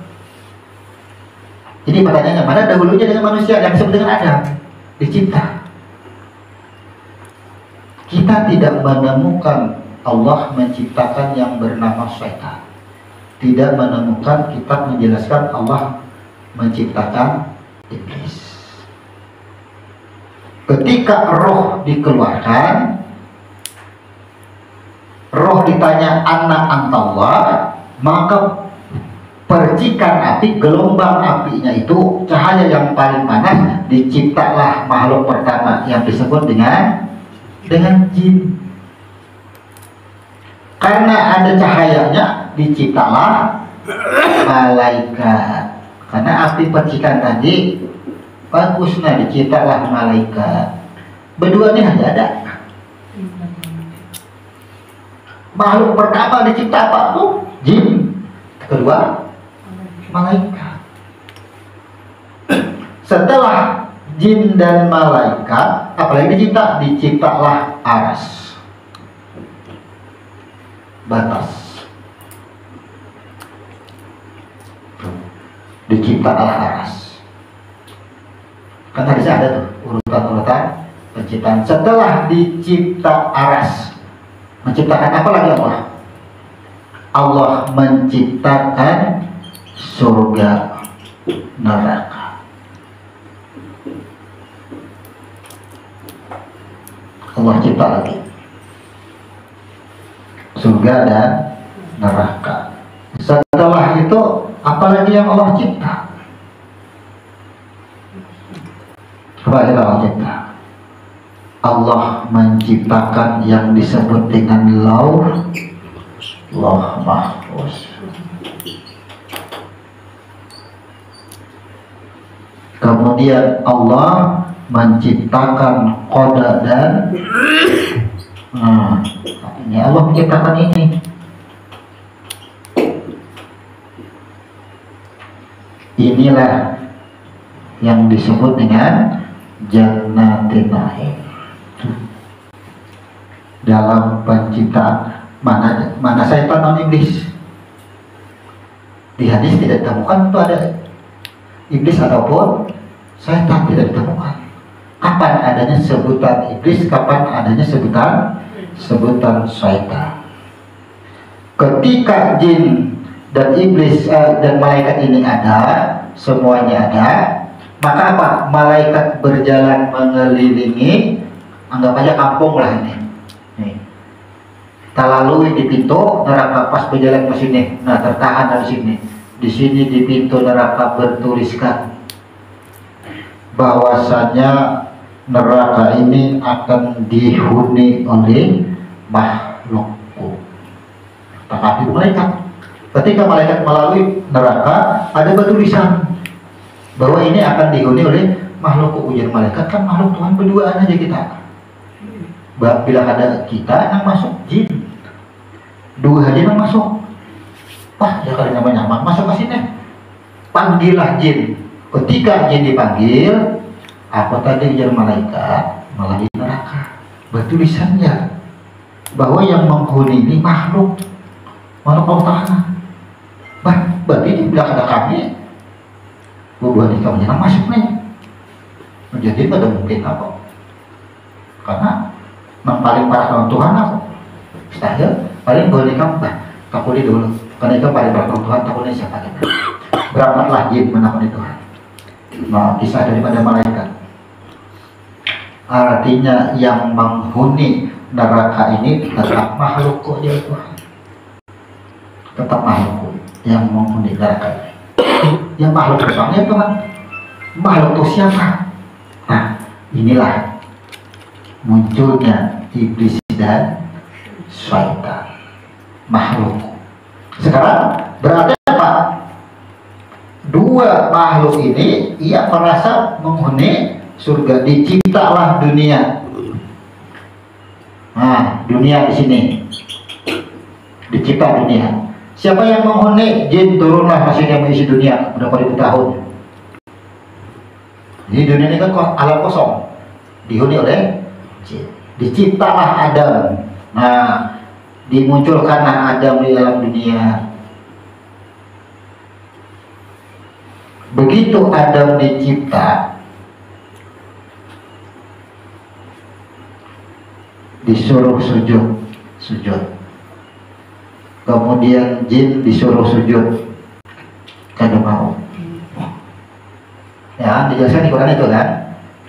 Jadi pertanyaannya, mana dahulunya dengan manusia yang disebut dengan Adam dicipta? Kita tidak menemukan Allah menciptakan yang bernama syaitan. Tidak menemukan kitab menjelaskan Allah menciptakan iblis. Ketika roh dikeluarkan, roh ditanya anak antallah, maka percikan api, gelombang apinya itu cahaya yang paling panas, diciptalah makhluk pertama yang disebut dengan jin. Karena ada cahayanya, diciptalah malaikat. Karena api percikan tadi bagusnya, diciptalah malaikat. Berdua ini hanya ada. Makhluk pertama dicipta apa tuh? Jin. Kedua malaikat. Setelah jin dan malaikat, apalagi diciptalah aras, batas. Diciptalah aras. Kan tadi ada tuh urutan-urutan penciptaan. Setelah dicipta aras, menciptakan apa lagi Allah? Allah menciptakan surga, neraka. Allah cipta lagi surga dan neraka. Setelah itu apalagi yang Allah cipta? Apa yang Allah cipta? Allah menciptakan yang disebut dengan lauh mahfuz. Kemudian Allah menciptakan qada dan ini Allah menciptakan ini. Inilah yang disebut dengan jannatin na'im. Dalam penciptaan mana syaitan non iblis. Di hadis tidak ditemukan itu ada iblis ataupun syaitan, tidak ditemukan. Kapan adanya sebutan iblis, kapan adanya sebutan syaitan. Ketika jin dan iblis dan malaikat ini ada, semuanya ada, maka apa? Malaikat berjalan mengelilingi, anggap aja kampung lah ini. Nih. Kita lalui di pintu neraka, pas berjalan ke sini, nah tertahan dari sini. Di sini di pintu neraka bertuliskan bahwasanya neraka ini akan dihuni oleh makhlukku. Tapi malaikat, ketika malaikat melalui neraka, ada bertulisan bahwa ini akan dihuni oleh makhlukku. Ujar malaikat, kan makhluk Tuhan berduaan aja kita. Bila ada kita yang masuk jin, dua aja yang masuk. Wah, ya kali namanya masuk ke sini. Panggillah jin. Ketika jin dipanggil, apa tadi ujar malaikat? Malah di neraka. Bertulisannya bahwa yang menghuni ini makhluk Allah Ta'ala. Berarti ini bila ada kami hubungan kamu yang masuk nih. Jadi pada mungkin apa? Karena yang paling parah dengan Tuhan aku. Mustahil paling boleh kamu takuni dulu. Karena itu paling parah dengan Tuhan, takuni siapa kan? Berangkatlah jin menakuni Tuhan. Nah, kisah daripada malaikat. Artinya yang menghuni neraka ini tetap makhluk kok dia Tuhan. Tetap makhluk yang menghuni neraka ini. Yang makhluk terbangnya Tuhan. Makhluk itu siapa? Nah, inilah munculnya iblis dan syaitan, makhluk. Sekarang berarti apa? Dua makhluk ini ia merasa menghuni surga, diciptalah dunia. Nah, dunia di sini dicipta dunia. Siapa yang menghuni? Jin turunlah maksudnya mengisi dunia berapa ribu tahun. Jadi dunia ini kan alam kosong, dihuni oleh jin. Diciptalah Adam. Nah, dimunculkanlah Adam di dalam dunia. Begitu Adam dicipta, disuruh sujud. Kemudian jin disuruh sujud, kada mau. Ya, dijelaskan di Quran itu kan,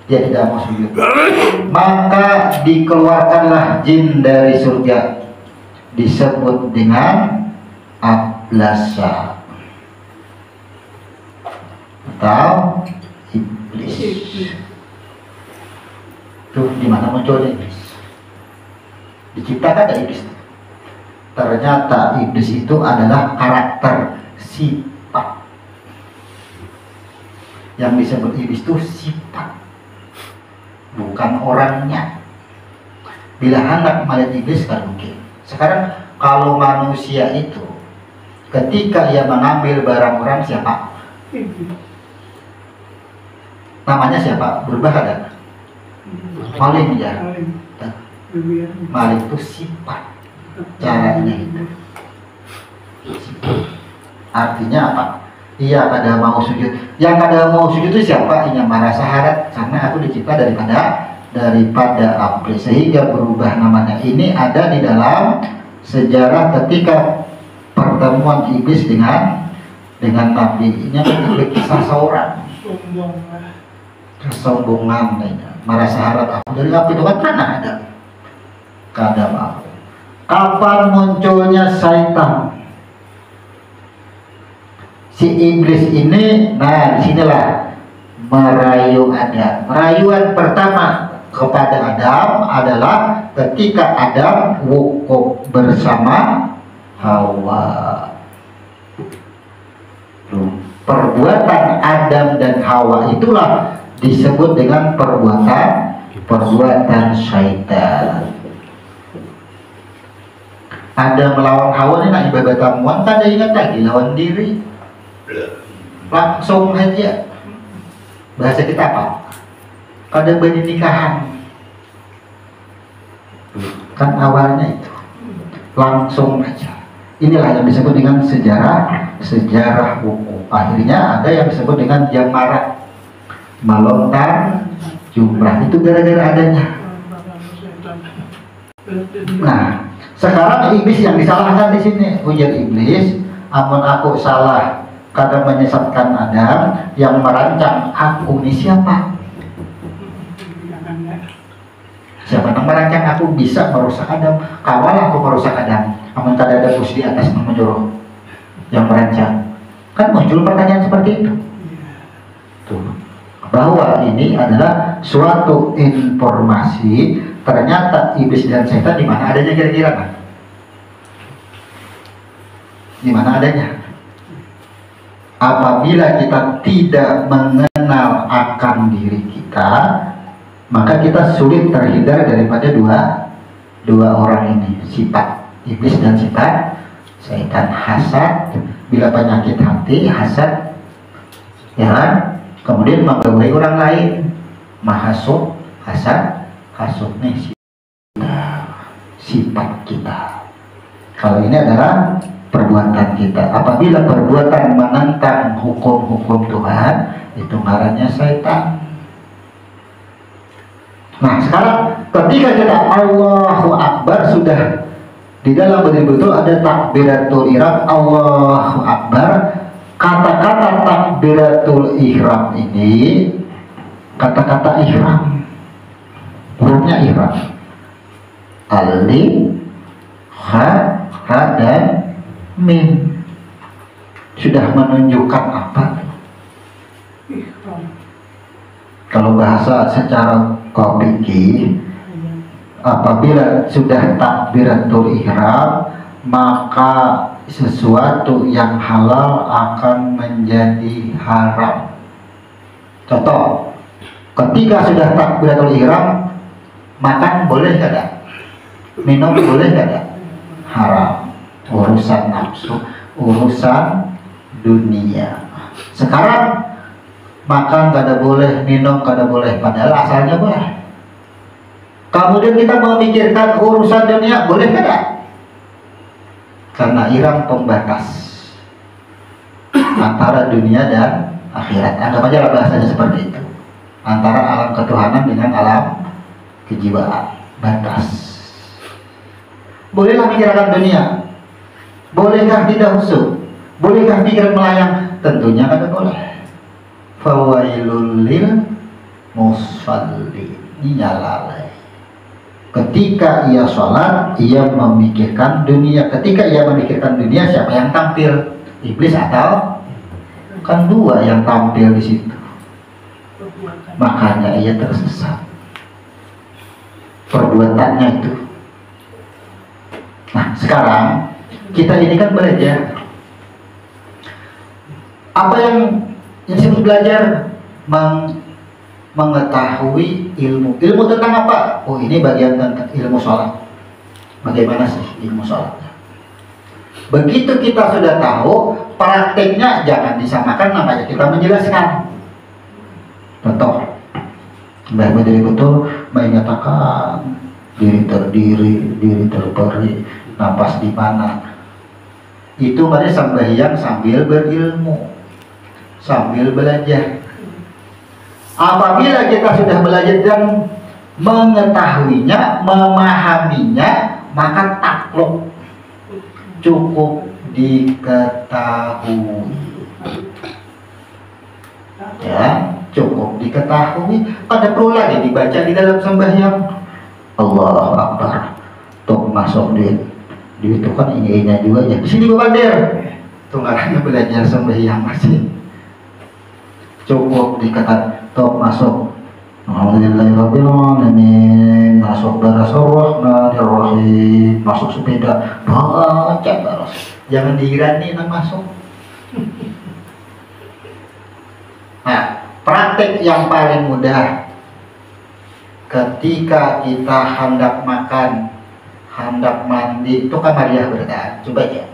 dia tidak mau sujud. Maka dikeluarkanlah jin dari surga, disebut dengan ablasa atau iblis. Tuh, di mana munculnya iblis? Diciptakan dari iblis. Ternyata iblis itu adalah karakter, sifat. Yang disebut iblis itu sifat, bukan orangnya. Bila hendak melihat iblis kan mungkin. Sekarang kalau manusia itu ketika ia mengambil barang orang, siapa? Namanya siapa? Berubah ada? Maling ya. Maling itu sifat, caranya itu. Artinya apa? Ia kada mau sujud. Yang kada mau sujud itu siapa? Yang merasa harat karena aku dicipta daripada api, sehingga berubah namanya. Ini ada di dalam sejarah ketika pertemuan iblis dengan Nabi. Ini adalah kisah seorang kesombongan, merasa harat aku dari api itu kan mana ada. Kada mau. Kapan munculnya syaitan? Si iblis ini, nah disinilah merayu Adam. Rayuan pertama kepada Adam adalah ketika Adam wukuf bersama Hawa. Perbuatan Adam dan Hawa itulah disebut dengan perbuatan syaitan. Adam melawan Hawa ini nak ibadah tamuan, tak ada ingat lagi lawan diri. Langsung aja. Bahasa kita apa? Kada bernikahan. Kan awalnya itu langsung aja. Inilah yang disebut dengan sejarah hukum. Akhirnya ada yang disebut dengan jamarat, melontar jumrah. Itu gara-gara adanya. Nah, sekarang iblis yang disalahkan di sini. Ujar iblis, amun aku salah karena menyesatkan Adam, yang merancang aku ini siapa? Siapa yang merancang aku bisa merusak Adam? Kawal aku merusak Adam. Amun kada ada bus di atas menyuruh yang merancang. Kan muncul pertanyaan seperti itu. Tuh. Bahwa ini adalah suatu informasi. Ternyata iblis dan setan di mana adanya kira-kira kan? Di mana adanya? Apabila kita tidak mengenal akan diri kita, maka kita sulit terhindar daripada dua orang ini, sifat iblis dan sifat setan. Hasad, bila penyakit hati, hasad, ya kan? Kemudian membawai orang lain, mahasud, hasad, hasud nih sifat kita. Kalau ini adalah perbuatan kita. Apabila perbuatan menentang hukum-hukum Tuhan, itu marahnya syaitan. Nah sekarang ketika kita Allahu Akbar, sudah di dalam betul-betul ada takbiratul ihram, Allahu Akbar. Kata-kata takbiratul ihram ini kata-kata ihram, hurufnya ihram, alif, ha dan mim, sudah menunjukkan apa? Kalau bahasa secara fikih, apabila sudah takbiratul ihram, maka sesuatu yang halal akan menjadi haram. Contoh, ketika sudah takbiratul ihram, makan boleh tidak? Minum boleh tidak? Haram. Urusan nafsu, urusan dunia. Sekarang makan kada boleh, minum kada boleh, padahal asalnya boleh. Kemudian kita memikirkan urusan dunia, boleh tidak? Karena ihram pembatas antara dunia dan akhirat. Anggap aja lah bahasanya seperti itu. Antara alam ketuhanan dengan alam kejiwaan, batas. Bolehlah mikirkan dunia, bolehkah tidak husuk, bolehkah pikiran melayang? Tentunya kada boleh. Fawailul lil musallin, ia lalai. Ketika ia sholat, ia memikirkan dunia. Ketika ia memikirkan dunia, siapa yang tampil? Iblis atau? Kan dua yang tampil di situ. Makanya ia tersesat. Perbuatannya itu. Nah, sekarang kita ini kan belajar. Apa yang disebut belajar? Mengetahui ilmu tentang apa? Oh, ini bagian tentang ilmu sholat. Bagaimana sih ilmu sholat? Begitu kita sudah tahu, prakteknya jangan disamakan, namanya kita menjelaskan. Contoh, Mbah Badri betul menyatakan diri terdiri, diri terperi, napas di mana. Itu berarti sembahyang sambil berilmu, sambil belajar. Apabila kita sudah belajar dan mengetahuinya, memahaminya, maka takluk, cukup diketahui. Ya, cukup diketahui. Pada perlu lagi dibaca di dalam sembahyang. Allahu Akbar. Tok masuk di itu kan ini juga ya. Di sini Bapak tunggarannya belajar sembahyang masih. Cukup diketahui. Tok masuk alhamdulillahirabbil alamin, masuk Bismillahirrahmanirrahim, masuk sepeda baca terus, jangan dihirani nang masuk. Nah, praktek yang paling mudah ketika kita hendak makan, hendak mandi, itu kan Maria berkata, coba ya,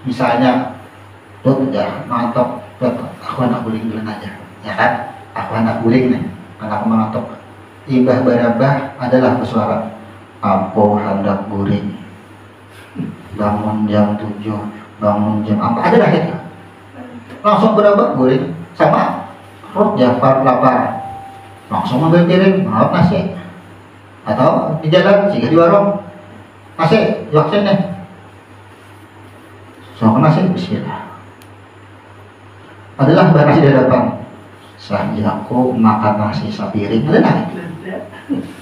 misalnya tuh ya mantap, aku anak guling dulu aja. Ya kan, aku anak guling nih, anakku mengatok. Imbah barabah adalah bersuara, aku hendak guling. Bangun jam 7, bangun jam apa? Adalah itu. Langsung barabah guling, sama. Roh Jafar lapar, langsung ambil piring, mau nasi. Atau di jalan, jika di warung, nasi, yuk sini. So nasi, bismillah. Adalah nasi di hadapan. Saja aku makan nasi sapiring, ada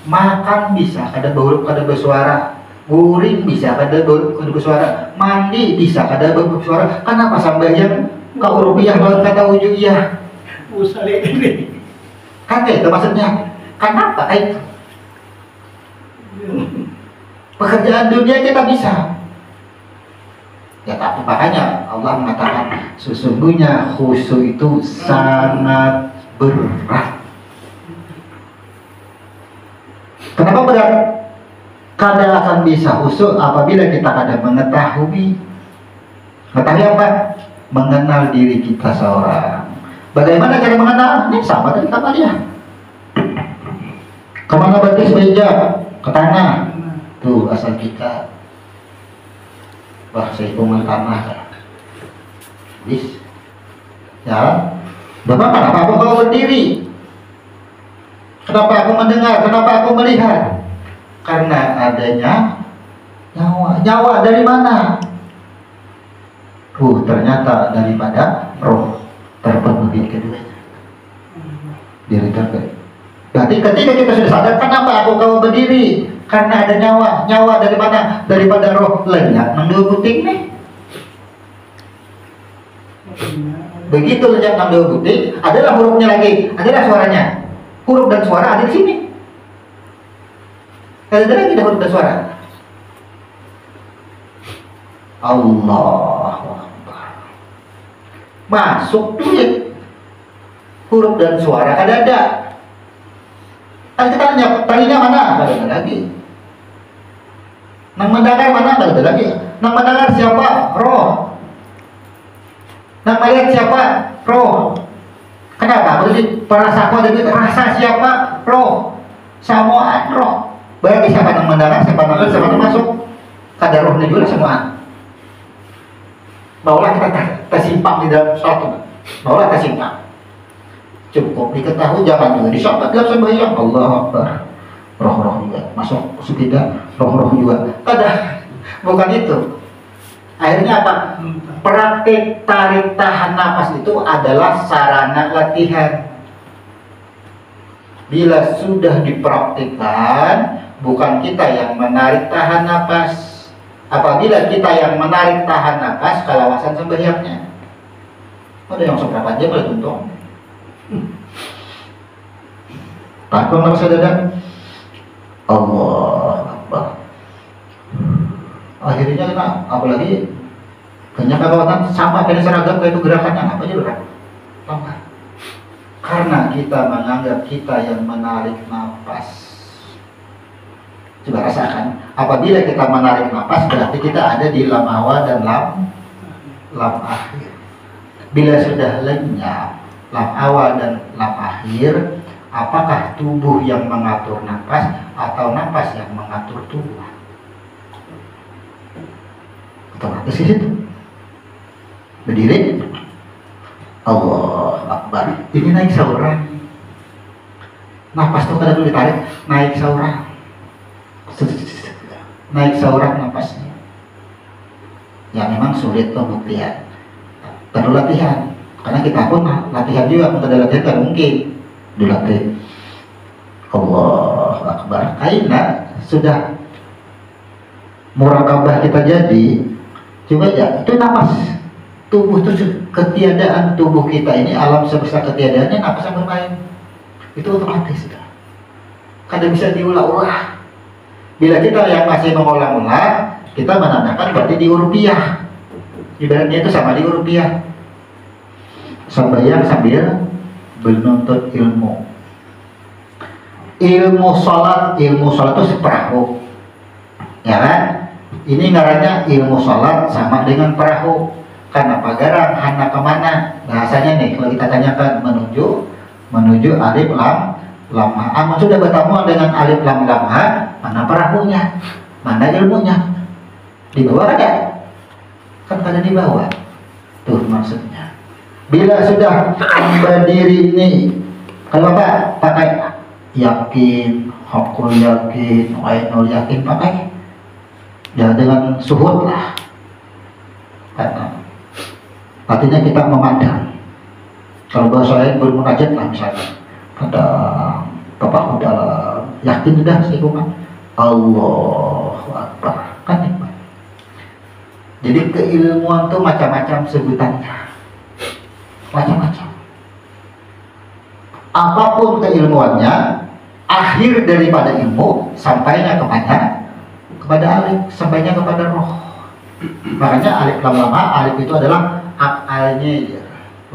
makan bisa, kada bau, kada bersuara. Guring bisa, kada bau, kada bersuara. Mandi bisa, kada bau bersuara. Kenapa sambayang kau rupiah kalau kata ujung iya?
Usali ini.
Kan itu maksudnya. Kenapa itu? Pekerjaan dunia kita bisa. Ya tapi makanya Allah mengatakan sesungguhnya khusyuk itu sangat berat. Kenapa berat? Kada akan bisa khusyuk apabila kita kada mengetahui. Mengetahui apa? Mengenal diri kita seorang. Bagaimana cara mengenal? Ini sama dari kamarnya. Kemana batis meja? Ke tanah. tuh asal kita bahasa hitungan tanah kan. Bis ya Bapak, kenapa aku kau berdiri, kenapa aku mendengar, kenapa aku melihat? Karena adanya nyawa dari mana? Ternyata daripada roh terpenuhi keduanya. Diri terbaik. Berarti ketika kita sudah sadar, kenapa aku kau berdiri? Karena ada nyawa dari mana? Daripada roh. Lenyap nang dua puting nih. Begitu lenyap nang dua puting, adalah hurufnya lagi, adalah suaranya. Huruf dan suara ada di sini. Ada lagi ada huruf dan suara. Allahu Akbar. Masuk duit. Huruf dan suara ada. Kan kita tanya, tadinya mana? Tidak ada lagi. Nang mendengar mana? Tidak ada lagi. Nang mendengar siapa? Roh. Nang melihat siapa? Roh. Kenapa? Berarti perasaku ada rasa siapa? Roh. Samuan roh. Berarti siapa nang mendengar, siapa nang melihat, siapa nang masuk? Kada rohnya juga semua. Maulah kita tersimpang di dalam suatu. Maulah tersimpang. Cukup diketahui, jangan juga disyarat dalam sembahyang. Allah Akbar. Roh-roh juga masuk, tidak roh-roh juga. Kada, bukan itu. Akhirnya apa? Praktik tarik tahan napas itu adalah sarana latihan. Bila sudah dipraktikkan, bukan kita yang menarik tahan napas. Apabila kita yang menarik tahan napas, kalawasan sembahyangnya. Ada yang seberapa jam boleh tuntung. Takut nama saudara. Allah Akbar. Akhirnya kita apalagi banyak kekuatan sama kayak seragam kayak itu gerakannya apa aja berat. Karena kita menganggap kita yang menarik nafas. Coba rasakan, apabila kita menarik nafas berarti kita ada di lam awal dan lam akhir. Bila sudah lenyap lam awal dan lam akhir, apakah tubuh yang mengatur nafas atau nafas yang mengatur tubuh? Otomatis itu berdiri. Allah Akbar. Ini naik sauran. Nafas itu kadang ditarik, naik sauran. Naik sauran nafasnya. Ya memang sulit pembuktian. Perlu latihan. Karena kita pun latihan juga, kalau tidak latihan kan mungkin dilatih. Allah Akbar. Karena sudah murakabah kita jadi, coba ya, itu nafas. Tubuh itu ketiadaan tubuh kita ini, alam semesta ketiadaannya nafas yang bermain. Itu otomatis sudah. Kada bisa diulang-ulang. Bila kita yang masih mengulang-ulang, kita menandakan berarti di rupiah. Ibaratnya itu sama di rupiah. Sembahyang sambil menuntut ilmu. Ilmu sholat itu seperahu. Ya kan? Ini ngarannya ilmu sholat sama dengan perahu. Karena pagarang hana kemana? Bahasanya nih, kalau kita tanyakan menuju alif lam lamha. Amun sudah bertemu dengan alif lam lamha, mana perahunya? Mana ilmunya? Di bawah ada? Kan ada di bawah. Tuh maksudnya. Bila sudah berdiri ini, kalau Bapak pakai yakin, hakul yakin, ainul yakin, pakai. Ya dengan suhud lah. Karena artinya kita memandang. Kalau bahasa lain bermunajat lah misalnya. Pada Bapak udah yakin sudah sehingga Allahu Akbar. Kan nikmat. Jadi keilmuan itu macam-macam sebutannya. Macam-macam. Apapun keilmuannya, akhir daripada ilmu sampainya kepada alif, sampainya kepada roh. Makanya alif lam lama, alif itu adalah akalnya,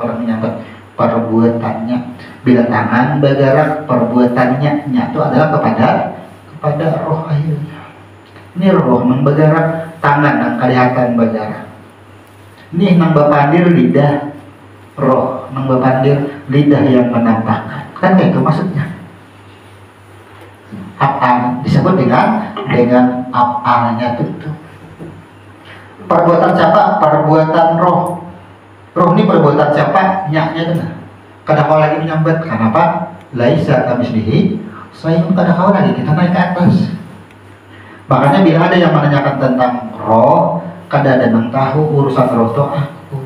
orang menyangkut perbuatannya. Bila tangan bergerak, perbuatannya itu adalah kepada roh akhirnya. Ini roh yang bergerak, tangan yang kelihatan bergerak. Ini yang berpandir lidah, roh yang berpandir lidah yang menampakkan. Kan itu maksudnya. af'al, disebut dengan af'alnya itu. Perbuatan siapa? Perbuatan roh. Roh ini perbuatan siapa? Nyaknya itu. Kadang kau lagi menyambat, kenapa? Laisa kamitslihi shay'un, kadang kau lagi kita naik ke atas. Makanya bila ada yang menanyakan tentang roh, kadang-kadang tahu urusan roh itu aku.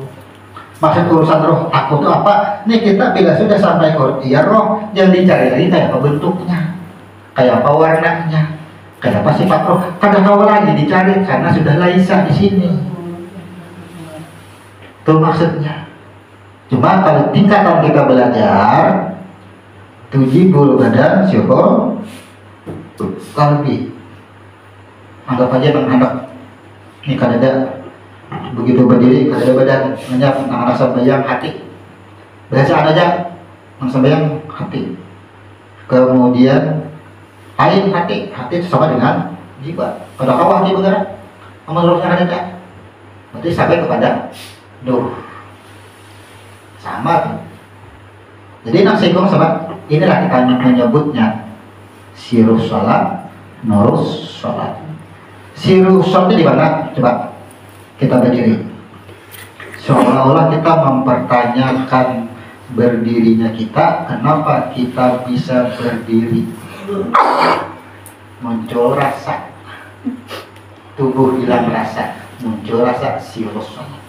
Maksud urusan roh aku itu apa? Nih kita bila sudah sampai ke ya roh, yang dicari kayak apa bentuknya, kayak apa warnanya, kayak apa sifat roh. Kadang kau lagi dicari karena sudah laisa di sini. Itu maksudnya. Cuma kalau tingkatan kita belajar tujibul badan syukur kalbi. Anggap aja menghadap ini kadada begitu berdiri kadada badan menyap anak sembahyang hati. Bacaan aja sembahyang hati. Kemudian ain hati itu sama dengan jiwa. Pada kawah dia bergerak. Menurutnya kadada. Berarti sampai kepada nur. Sama tuh. Jadi nak singgung sama inilah kita menyebutnya sirus salat, nurus salat. Sirus salat itu di mana? Coba kita berdiri. Seolah-olah kita mempertanyakan berdirinya kita, kenapa kita bisa berdiri? Muncul rasa, tubuh hilang rasa, muncul rasa sirus salat.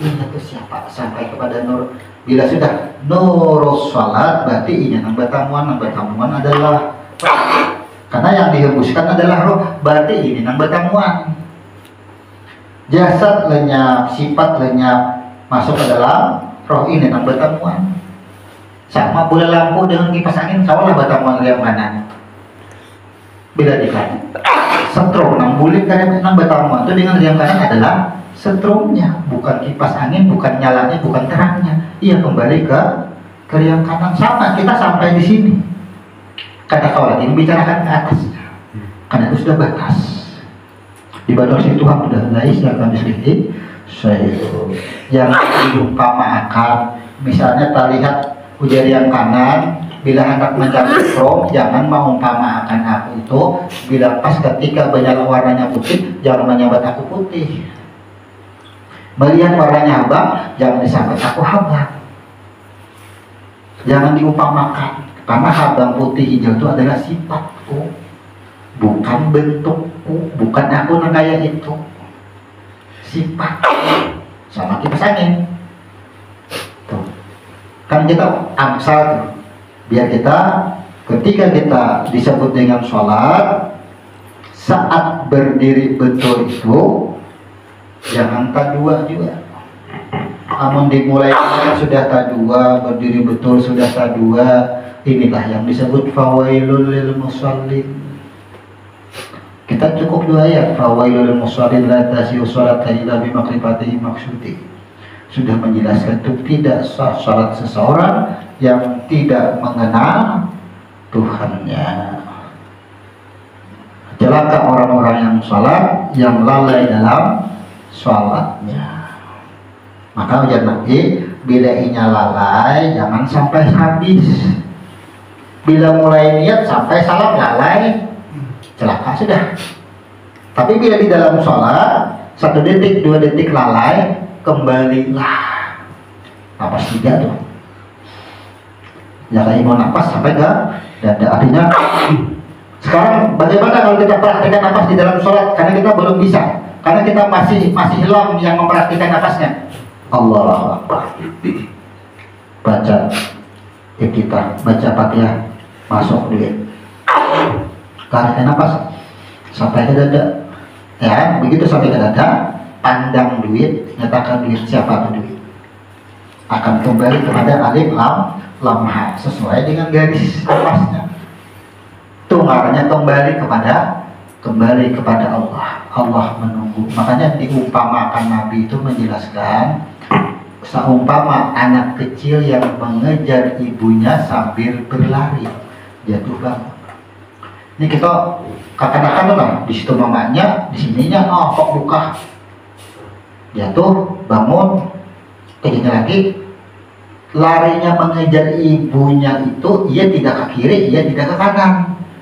Ini itu siapa? Sampai kepada nur. Bila sudah nurus salat, berarti ini yang bertamuan adalah karena yang dihembuskan adalah roh, berarti ini yang bertamuan. Jasad lenyap, sifat lenyap, masuk ke dalam roh ini yang bertamuan. Sama bola lampu dengan kipas angin, kawalah bertamuan yang mana? Bila dikatakan setrum, nang bulik dan nang bertamuan itu dengan yang kanan adalah setrumnya, bukan kipas angin, bukan nyalanya, bukan terangnya. Ia kembali ke yang kanan. Sama kita sampai di sini. Kata kau lagi membicarakan ke atas, karena itu sudah batas. Di batas itu Tuhan sudah laisa kamitslihi shay'un. Yang diumpamakan, misalnya kita lihat ujar yang kanan, bila hendak mencari roh, jangan mengumpamakan aku itu. Bila pas ketika menyala warnanya putih, jangan menyambat aku putih. Melihat warnanya abang, jangan disambut aku habang. Jangan diumpamakan, karena habang putih hijau itu adalah sifatku, bukan bentukku, bukan aku yang kayak itu. Sifat sama kipas angin. Tuh. Kan kita amsal tuh. Biar kita ketika kita disebut dengan sholat, saat berdiri betul itu jangan tadua juga. Amun dimulai sudah tadua, berdiri betul sudah tadua, inilah yang disebut fawailul lil musallin. Kita cukup dua ayat, fawailul lil musallin la tasiu salat illa bi makrifatihi maksudi. Sudah menjelaskan itu tidak sah salat seseorang yang tidak mengenal Tuhannya. Celaka orang-orang yang salat yang lalai dalam sholatnya. Maka ujar Nabi, bila inya lalai jangan sampai habis. Bila mulai niat sampai salam lalai, celaka sudah. Tapi bila di dalam sholat 1 detik 2 detik lalai, kembalilah. Napas 3 tuh. Jangan mau napas sampai ke dada. Artinya sekarang bagaimana kalau kita praktikkan napas di dalam sholat? Karena kita belum bisa. Karena kita masih hilang yang memperhatikan nafasnya. Allah Akbar. Baca iftitah, baca Fatihah, masuk duit. Tarik nafas sampai ke dada. Ya, begitu sampai ke dada, pandang duit, nyatakan duit siapa itu duit. Akan kembali kepada alif lam ha sesuai dengan garis nafasnya. Tunggarnya kembali kepada Allah. Allah menunggu. Makanya diumpamakan Nabi itu menjelaskan seumpama anak kecil yang mengejar ibunya sambil berlari, jatuh bangun. Ini kita katakan lah di situ mamanya, di sininya kok buka, jatuh bangun, kejadian lagi. Larinya mengejar ibunya itu ia tidak ke kiri, ia tidak ke kanan.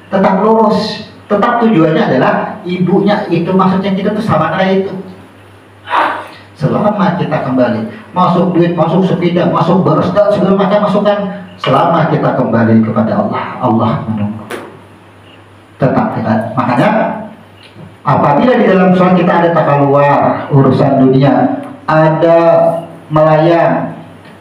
tetap lurus, tetap tujuannya adalah ibunya itu, maksudnya kita tuh sama kayak itu. Selama kita kembali masuk duit, masuk sepeda, masuk baros, segala macam masukan, selama kita kembali kepada Allah, Allah menunggu. Tetap kita. Makanya apabila di dalam sholat kita ada takaluar urusan dunia, ada melayang,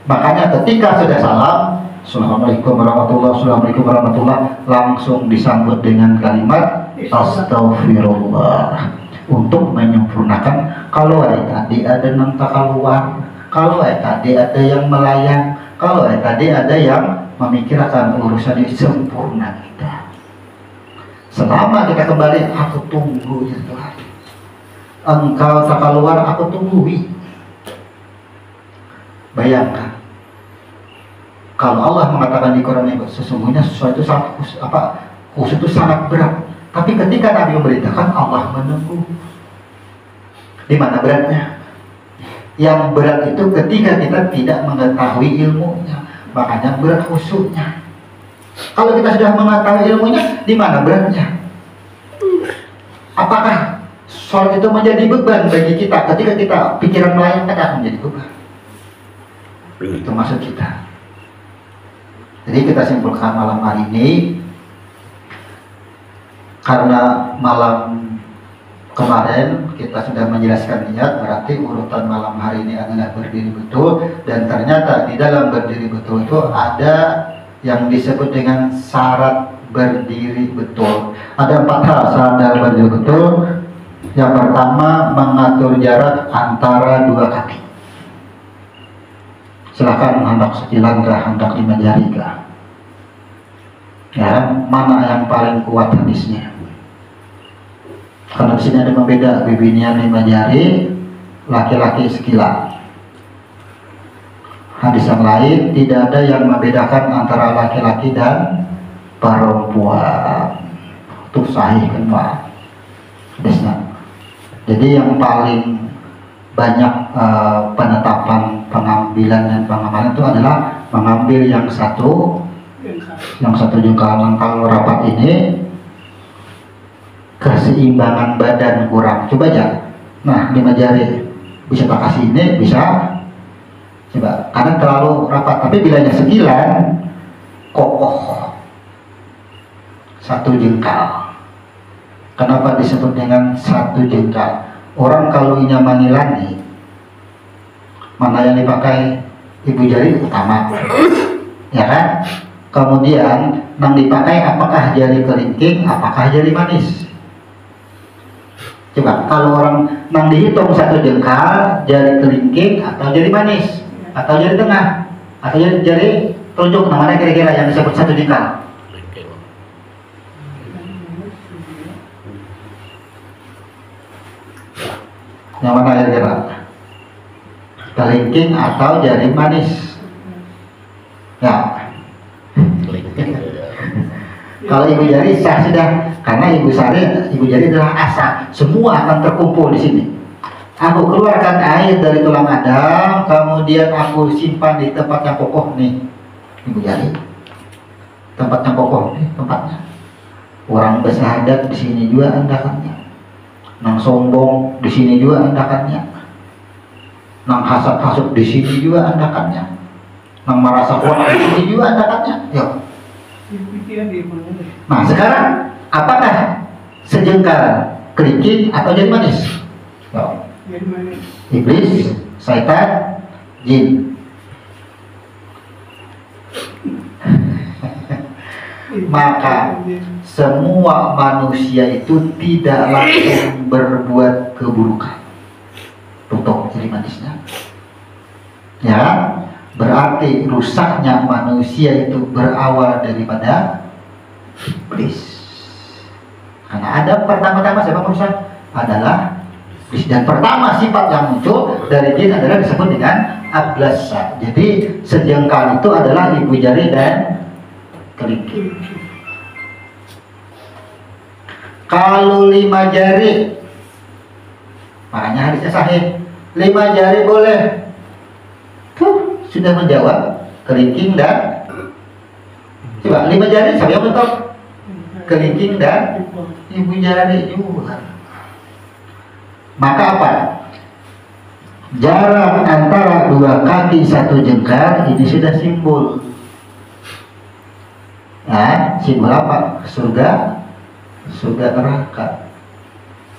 makanya ketika sudah salam, Assalamualaikum warahmatullahi wabarakatuh, Assalamualaikum warahmatullahi, langsung disambut dengan kalimat Astaghfirullah, untuk menyempurnakan. Kalau tadi ada nanta keluar, kalau tadi ada yang melayang, kalau tadi ada yang memikirkan urusan ini, sempurna kita. Selama kita kembali, aku tunggu ya Tuhan. Engkau tak keluar, aku tungguin. Bayangkan, kalau Allah mengatakan di Quran ini, sesungguhnya sesuatu sangat khusus itu sangat berat. Tapi ketika Nabi memberitakan, Allah menunggu. Di mana beratnya? Yang berat itu ketika kita tidak mengetahui ilmunya, makanya berat khusyuknya. Kalau kita sudah mengetahui ilmunya, di mana beratnya? Apakah sholat itu menjadi beban bagi kita? Ketika kita pikiran melayang, akan menjadi beban. Itu maksud kita. Jadi kita simpulkan malam hari ini, karena malam kemarin kita sudah menjelaskan niat, berarti urutan malam hari ini adalah berdiri betul. Dan ternyata di dalam berdiri betul itu ada yang disebut dengan syarat berdiri betul. Ada 4 hal syarat berdiri betul. Yang pertama, mengatur jarak antara 2 kaki. Silakan hendak sekilan kah, hendak 5 jari kah? Ya, mana yang paling kuat hadisnya? Karena di sini ada pembeda, bibinian 5 jari, laki-laki sekilan. Hadis yang lain tidak ada yang membedakan antara laki-laki dan perempuan. Itu sahih kan Pak? Hadisnya. Jadi yang paling banyak penetapan pengambilan dan pengamalan itu adalah mengambil yang satu jengkal. Kalau rapat ini keseimbangan badan kurang, coba aja. Nah, 5 jari bisa tak kasih ini, bisa coba, karena terlalu rapat. Tapi bilanya sekilan, kokoh, 1 jengkal. Kenapa disebut dengan 1 jengkal? Orang kalau inyamani lani, mana yang dipakai ibu jari utama, ya kan? Kemudian yang dipakai apakah jari kelingking, apakah jari manis? Coba kalau orang nang dihitung 1 jengkal, jari kelingking atau jari manis, atau jari tengah, atau jari telunjuk, namanya kira-kira yang disebut 1 jengkal? Yang mana kira-kira? Kelingking atau jari manis? Ya. Kalau ibu jari sah sudah, karena ibu jari adalah asa, semua akan terkumpul di sini. Aku keluarkan air dari tulang Adam, kemudian aku simpan di tempat yang kokoh nih, ibu jari. Tempat yang kokoh nih tempatnya. Orang bersahadat di sini juga andakannya. Nang sombong di sini juga andakannya. Nang hasad-hasud di sini juga andakannya. Nang merasa kuat di sini juga andakannya. Yuk. Nah sekarang apakah sejengkal kelingking atau jari manis? Iblis, syaitan, jin. Maka semua manusia itu tidak langsung berbuat keburukan. Tutup jari manisnya. Ya. Berarti rusaknya manusia itu berawal daripada iblis. Karena ada pertama-tama siapa merusak? Adalah iblis. Dan pertama sifat yang muncul dari jin adalah disebut dengan ablasa. Jadi sejengkal itu adalah ibu jari dan kelingking. Kalau 5 jari, makanya hadisnya sahih, 5 jari boleh. Sudah menjawab kelingking dan coba 5 jari siapa yang mentok? kelingking dan ibu jari juga. Maka apa? Jarak antara dua kaki satu jengkal ini sudah simbol. Nah, simbol apa? Surga, surga neraka,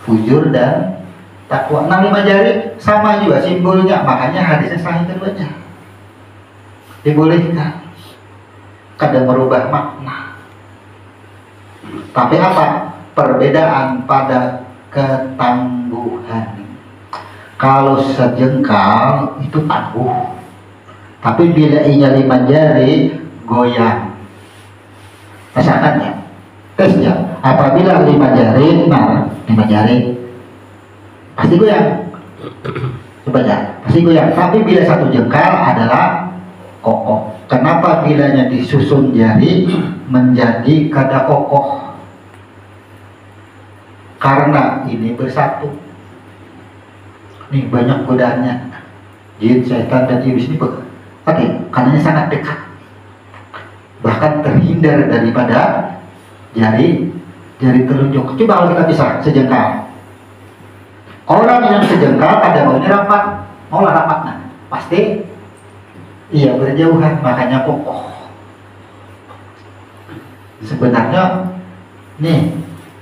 fujur dan takwa. Nah, 5 jari sama juga simbolnya, makanya hadisnya sahih keduanya. Dibolehkan, kadang merubah makna. Tapi apa? Perbedaan pada ketangguhan. Kalau sejengkal itu tangguh, tapi bila inya 5 jari goyang. Misalkan ya, tes ya, apabila 5 jari, nah 5 jari pasti goyang. Coba ya, pasti goyang. Tapi bila 1 jengkal adalah kokoh. Kenapa bilanya disusun jari menjadi kada kokoh? Karena ini bersatu. Nih banyak godaannya, jin, setan dan iblis ini karena sangat dekat, bahkan terhindar daripada jari telunjuk. Coba kalau kita bisa sejengkal, orang yang sejengkal pada maunya rapat, maulah rapat, nah pasti iya berjauhan, makanya kokoh. Sebenarnya nih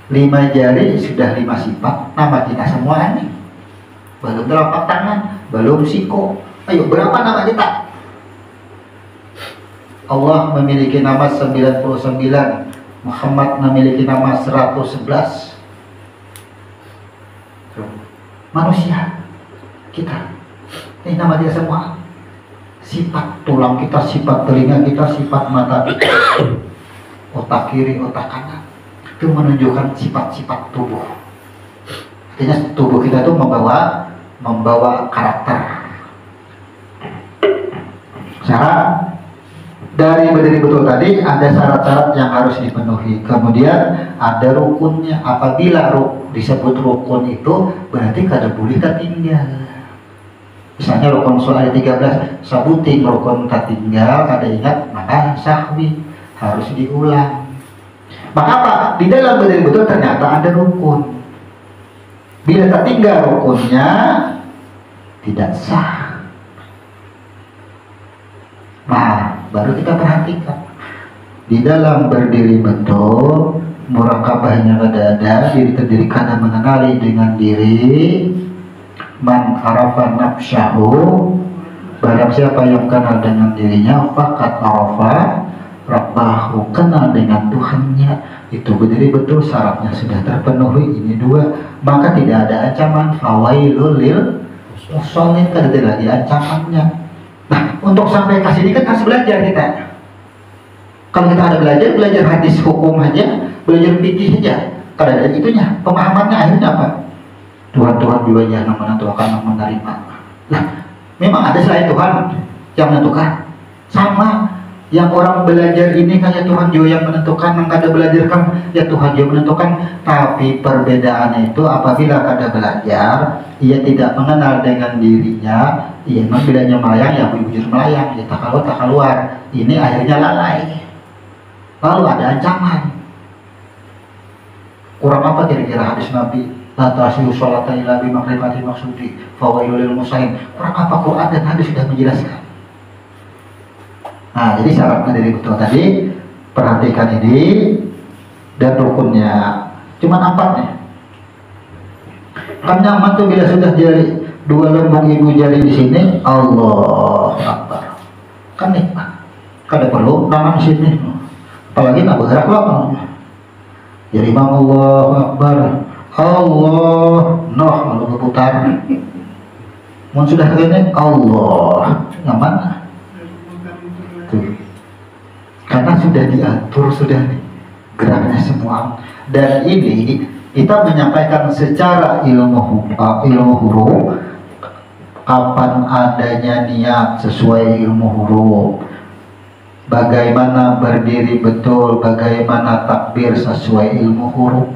5 jari sudah 5 sifat nama kita semua nih. Belum telapak tangan, belum siku. Ayo, berapa nama kita? Allah memiliki nama 99, Muhammad memiliki nama 111. Manusia kita, ini nama dia semua. Sifat tulang kita, sifat telinga kita, sifat mata kita, otak kiri, otak kanan, itu menunjukkan sifat-sifat tubuh. Artinya tubuh kita itu membawa karakter. Syarat dari berdiri betul tadi ada syarat-syarat yang harus dipenuhi. Kemudian ada rukunnya. Apabila disebut rukun itu berarti kada boleh tertinggal. Misalnya rukun soal 13 sabuting rukun tertinggal kada ingat, maka sahwi harus diulang. Maka apa? Di dalam berdiri betul ternyata ada rukun. Bila tertinggal rukunnya tidak sah. Nah, baru kita perhatikan di dalam berdiri betul, murakabahnya ada, diri terdiri karena mengenali dengan diri. Man arafa nafsyahu, barang siapa yang kenal dengan dirinya, fakat arafa rabbahu, kenal dengan Tuhannya. Itu berdiri betul, syaratnya sudah terpenuhi. Ini 2, maka tidak ada ancaman. Fawailul lil musallin, kada ada lagi ancamannya. Nah, untuk sampai ke sini kan harus belajar kita. Kalau kita ada belajar hadis hukum aja, belajar fikih aja, kada ada itunya. Pemahamannya akhirnya apa? Tuhan biwajah yang menentukan, yang menerima. Nah, memang ada selain Tuhan yang menentukan. Sama yang orang belajar ini kayak Tuhan juga yang menentukan, yang kada belajar kan ya Tuhan juga menentukan. Tapi perbedaannya itu apabila kada belajar, ia tidak mengenal dengan dirinya, ia memang bilanya melayang ya bujur melayang, ya tak keluar. Ini akhirnya lalai. Lalu ada ancaman. Kurang apa kira-kira hadis Nabi? La ta'siyu sholata illa bi makrifati maksudi fawailul lil musallin. Kurang apa Quran dan hadis sudah menjelaskan. Nah, jadi syaratnya dari betul tadi, perhatikan ini dan rukunnya. Cuma 4 nih. Kan nyaman tuh bila sudah jari 2 lembung ibu jari di sini, Allah Akbar. Kan nikmat. Kada perlu tangan sini. Apalagi nak bergerak loh. Jadi Imam Allah Akbar, Allah, noh lalu berputar. Mun sudah kalian Allah, nyaman. Tuh. Karena sudah diatur, sudah nih geraknya semua. Dan ini kita menyampaikan secara ilmu huruf, kapan adanya niat sesuai ilmu huruf, bagaimana berdiri betul, bagaimana takbir sesuai ilmu huruf.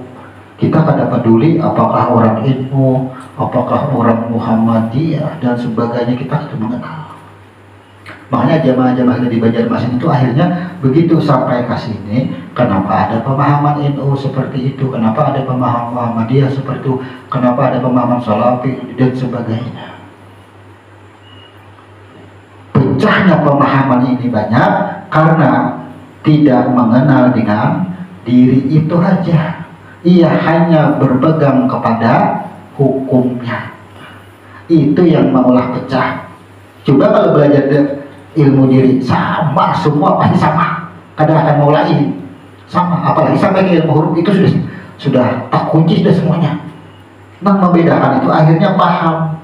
Kita kada peduli apakah orang ilmu, apakah orang Muhammadiyah dan sebagainya, kita itu mengenal. Makanya jamaah-jamaah di Banjarmasin itu akhirnya begitu sampai ke sini, kenapa ada pemahaman NU seperti itu, kenapa ada pemahaman Muhammadiyah seperti itu, kenapa ada pemahaman Salafi dan sebagainya. Pecahnya pemahaman ini banyak karena tidak mengenal dengan diri itu aja. Ia hanya berpegang kepada hukumnya. Itu yang mengolah pecah. Coba kalau belajar ilmu diri sama, semua pasti sama. Kadang akan mengolah ini sama, apalagi sampai ke ilmu huruf itu sudah tak kunci sudah semuanya. Nah, membedakan itu akhirnya paham.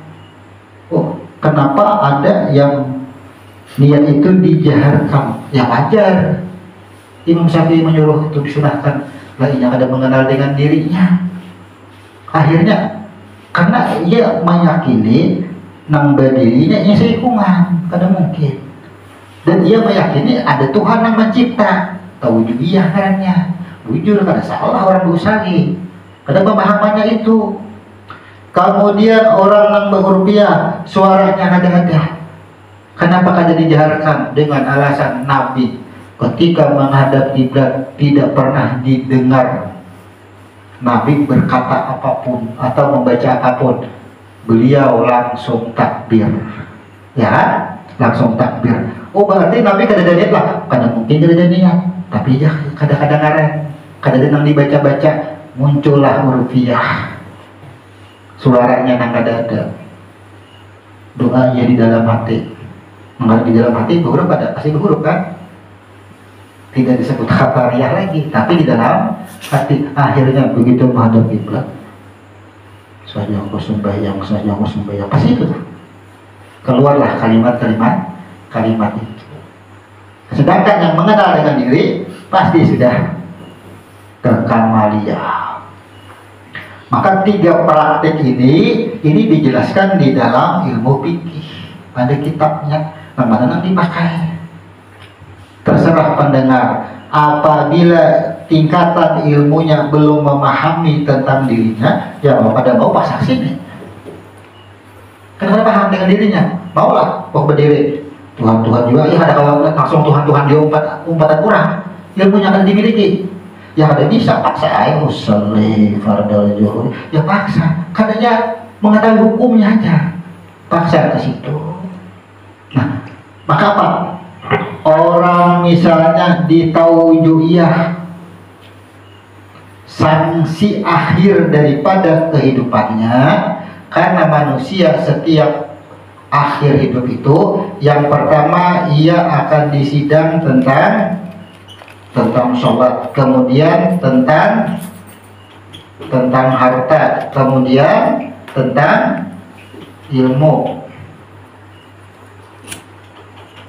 Oh, kenapa ada yang niat itu dijaharkan? Ya wajar. Imam Syafi'i menyuruh itu disunahkan. Lainnya ada mengenal dengan dirinya. Akhirnya karena ia meyakini nang dirinya ini seikuman, kada mungkin. Dan ia meyakini ada Tuhan yang mencipta. Tahu juga karena bujur kada salah orang berusahi. Kada pemahamannya itu. Kemudian orang yang berurbiah suaranya kada-kada. Kenapa kada dijaharkan? Dengan alasan Nabi ketika menghadap kiblat tidak pernah didengar Nabi berkata apapun atau membaca apapun, beliau langsung takbir, ya kan? Langsung takbir. Oh, berarti Nabi kada ada niat lah, kada mungkin kada ada niat, tapi ya kadang-kadang ngaren, kada nang dibaca-baca muncullah urfiah, suaranya nang kada ada, doanya di dalam hati, mengalir di dalam hati berhuruf ada, pasti berhuruf kan? Tidak disebut khabariyah lagi, tapi di dalam hati. Akhirnya begitu menghadap kiblat, saja aku sembahyang, pasti itu keluarlah kalimat itu. Sedangkan yang mengenal dengan diri pasti sudah kekamaliyah. Maka 3 praktik ini dijelaskan di dalam ilmu fikih, ada kitabnya, mana dipakai. Terserah pendengar, apabila tingkatan ilmunya belum memahami tentang dirinya, ya mau pada mau pasang sini. Karena paham dengan dirinya, maulah kok berdiri Tuhan juga, ya ada kalau langsung Tuhan umpatan kurang, ilmunya akan dimiliki. Ya ada bisa paksa ayo usolli fardal zuhur, ya paksa, katanya mengetahui hukumnya aja, paksa ke situ. Nah, maka apa? Orang misalnya di taujuiyah, sanksi akhir daripada kehidupannya, karena manusia setiap akhir hidup itu, yang pertama ia akan disidang tentang sholat, kemudian tentang harta, kemudian tentang ilmu,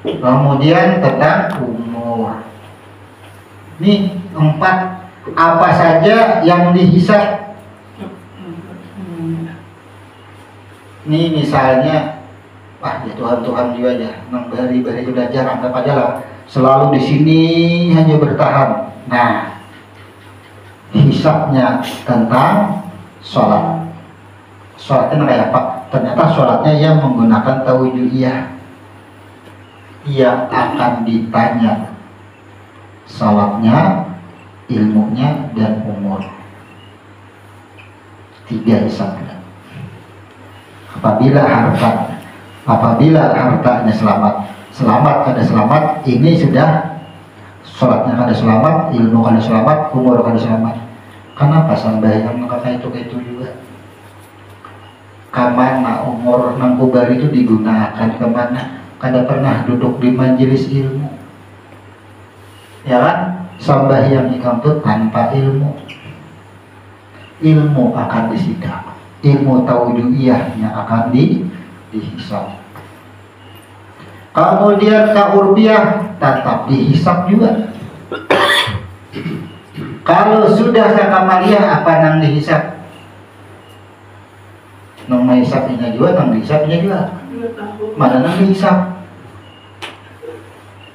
kemudian tentang umur. Ini 4 apa saja yang dihisab. Ini misalnya, wah ya Tuhan juga aja, beri belajar anggap aja lah, selalu di sini hanya bertahan. Nah, hisabnya tentang sholat. Sholatnya kayak apa? Ternyata sholatnya yang menggunakan taujuiyah. Ia akan ditanya salatnya, ilmunya, dan umur. 3 hisabnya. Apabila hartanya selamat kada selamat, ini sudah sholatnya kada selamat, ilmu kada selamat, umur kada selamat. Kenapa sambayang kakak itu juga? Kamana umur nang kubar itu digunakan kemana? Kada pernah duduk di majelis ilmu, ya kan? Sambayang ikam tanpa ilmu akan disidang, ilmu taujuiyahnya akan dihisab. Kemudian kaurbiah tetap dihisab juga. Kalau sudah kamaliyah, apa nang dihisab? Nang dihisabnya juga, nang dihisabnya juga. Mana nang dihisab?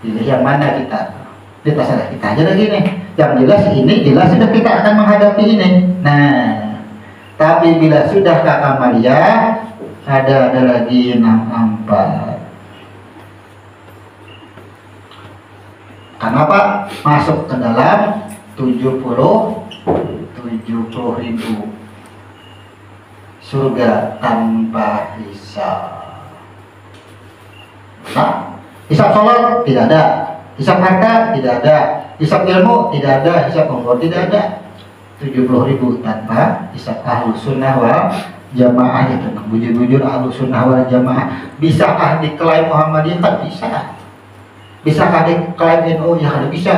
Jadi yang mana kita? Kita salah kita aja lagi nih. Yang jelas ini jelas sudah kita akan menghadapi ini. Nah, tapi bila sudah kamaliyah, ada lagi 4. Karena apa? Masuk ke dalam 70 ribu surga tanpa hisab. Nah, hisab sholat tidak ada, hisab harta tidak ada, hisab ilmu tidak ada, hisab umur tidak ada. 70 ribu tanpa hisab. Ahlus sunnah wal jamaah itu bujur-bujur ahlus sunnah wal jamaah. Bisakah diklaim Muhammadiyah? Kan bisa. Bisakah diklaim NU? Ya kan bisa.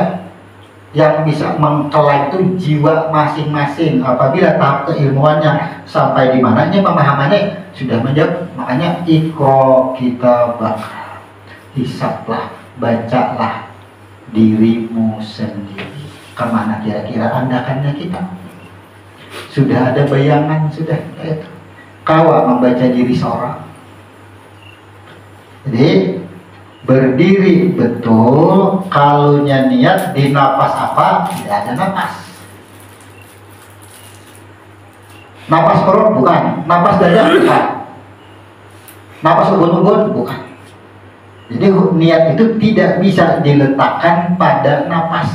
Yang bisa mengklaim itu jiwa masing-masing. Apabila tahap keilmuannya sampai di mananya, pemahamannya sudah menjawab. Makanya ikro kita bakal hisablah, bacalah dirimu sendiri. Kemana kira-kira andakannya kita? Sudah ada bayangan, sudah itu. Kawa membaca diri seorang. Jadi berdiri betul, kalunya niat di napas apa? Tidak ada napas. Napas perut bukan, napas dada bukan, napas ubun-ubun bukan. Jadi niat itu tidak bisa diletakkan pada napas.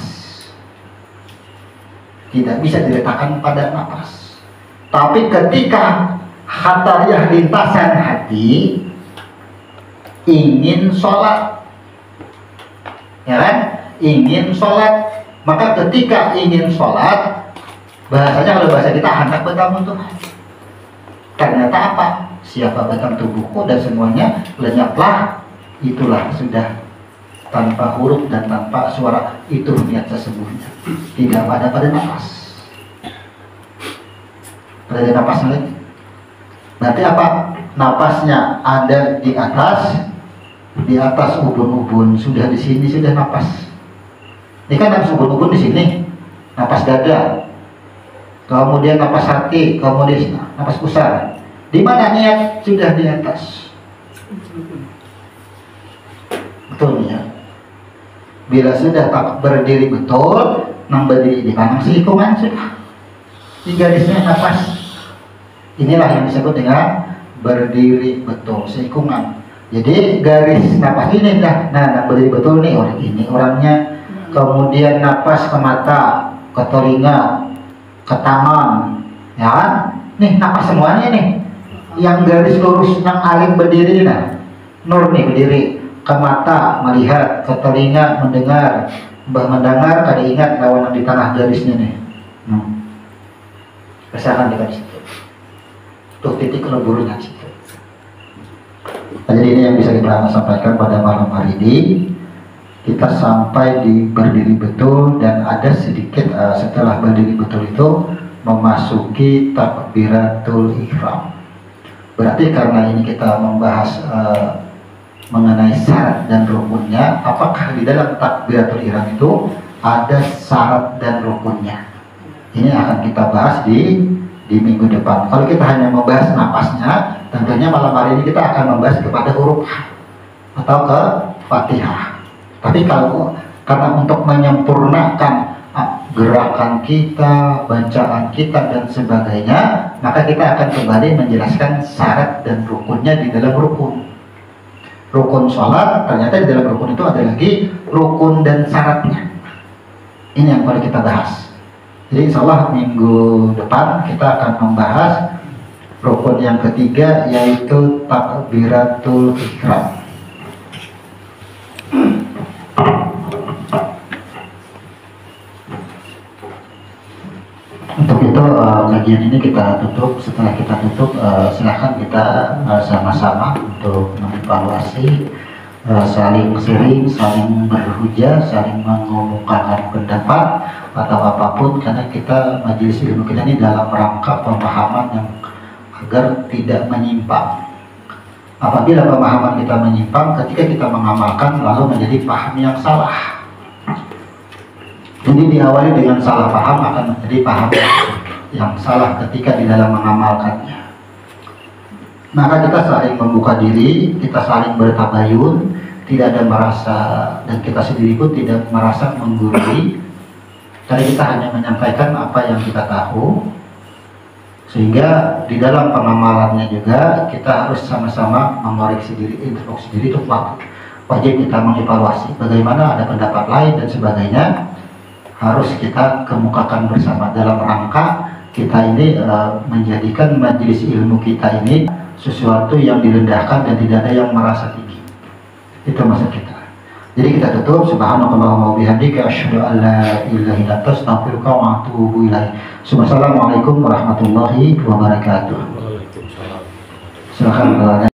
Tidak bisa diletakkan pada napas. Tapi ketika hatariyah lintasan hati ingin sholat, ya kan? Ingin sholat, maka ketika ingin sholat, bahasanya kalau bahasa kita hendak bertemu Tuhan. Ternyata apa? Siapa batang tubuhku dan semuanya lenyaplah. Itulah sudah tanpa huruf dan tanpa suara, itu niat sesungguhnya. Tidak pada nafas. Pada nafas lagi. Berarti apa? Napasnya ada di atas ubun-ubun, sudah di sini sudah napas. Ini kan napas ubun-ubun di sini, napas dada, kemudian napas hati, kemudian napas pusar. Di mana niat? Sudah di atas. Betul ya. Bila sudah berdiri betul, nang berdiri di kanan hitungan sudah. Di garisnya napas. Inilah yang disebut dengan berdiri betul, seikungan. Jadi garis napas ini dah, nah berdiri betul nih orang ini orangnya. Kemudian napas ke mata, ke telinga, ke tangan, ya kan? Nih napas semuanya nih. Yang garis lurus yang alim berdiri nah, nur nih berdiri. Ke mata melihat, ke telinga mendengar, mendengar kada ingat lawan di tengah garisnya nih. Rasakan di garis itu. Tuh titik leburnya situ. Jadi ini yang bisa kita sampaikan pada malam hari ini. Kita sampai di berdiri betul dan ada sedikit setelah berdiri betul itu memasuki takbiratul ihram. Berarti karena ini kita membahas mengenai syarat dan rukunnya, apakah di dalam takbiratul ihram itu ada syarat dan rukunnya? Ini akan kita bahas di minggu depan. Kalau kita hanya membahas napasnya, tentunya malam hari ini kita akan membahas kepada huruf atau ke Fatihah. Tapi kalau karena untuk menyempurnakan gerakan kita, bacaan kita dan sebagainya, maka kita akan kembali menjelaskan syarat dan rukunnya di dalam rukun. Rukun sholat, ternyata di dalam rukun itu ada lagi rukun dan syaratnya. Ini yang perlu kita bahas. Jadi insya Allah minggu depan kita akan membahas rukun yang ketiga, yaitu takbiratul ihram. Untuk itu kajian ini kita tutup. Setelah kita tutup, silahkan kita sama-sama untuk mengevaluasi, saling sharing, saling berhujah, saling mengumumkan pendapat atau apapun, karena kita majelis ilmu kita ini dalam rangka pemahaman yang agar tidak menyimpang. Apabila pemahaman kita menyimpang, ketika kita mengamalkan lalu menjadi paham yang salah. Jadi diawali dengan salah paham akan menjadi paham yang salah ketika di dalam mengamalkannya. Maka kita saling membuka diri, kita saling bertabayun, tidak ada merasa, dan kita sendiri pun tidak merasa menggurui. Karena kita hanya menyampaikan apa yang kita tahu, sehingga di dalam pengamalannya juga kita harus sama-sama mengoreksi diri, introspeksi diri itu wajib kita mengevaluasi bagaimana ada pendapat lain dan sebagainya, harus kita kemukakan bersama dalam rangka kita ini menjadikan majelis ilmu kita ini sesuatu yang direndahkan dan tidak ada yang merasa tinggi. Itu maksud kita. Jadi kita tutup, subhanakallahumma wa bihamdika asyhadu an la ilaha illa anta astaghfiruka wa atubu ilaik. Assalamualaikum warahmatullahi wabarakatuh.
Waalaikumsalam.
Silakan.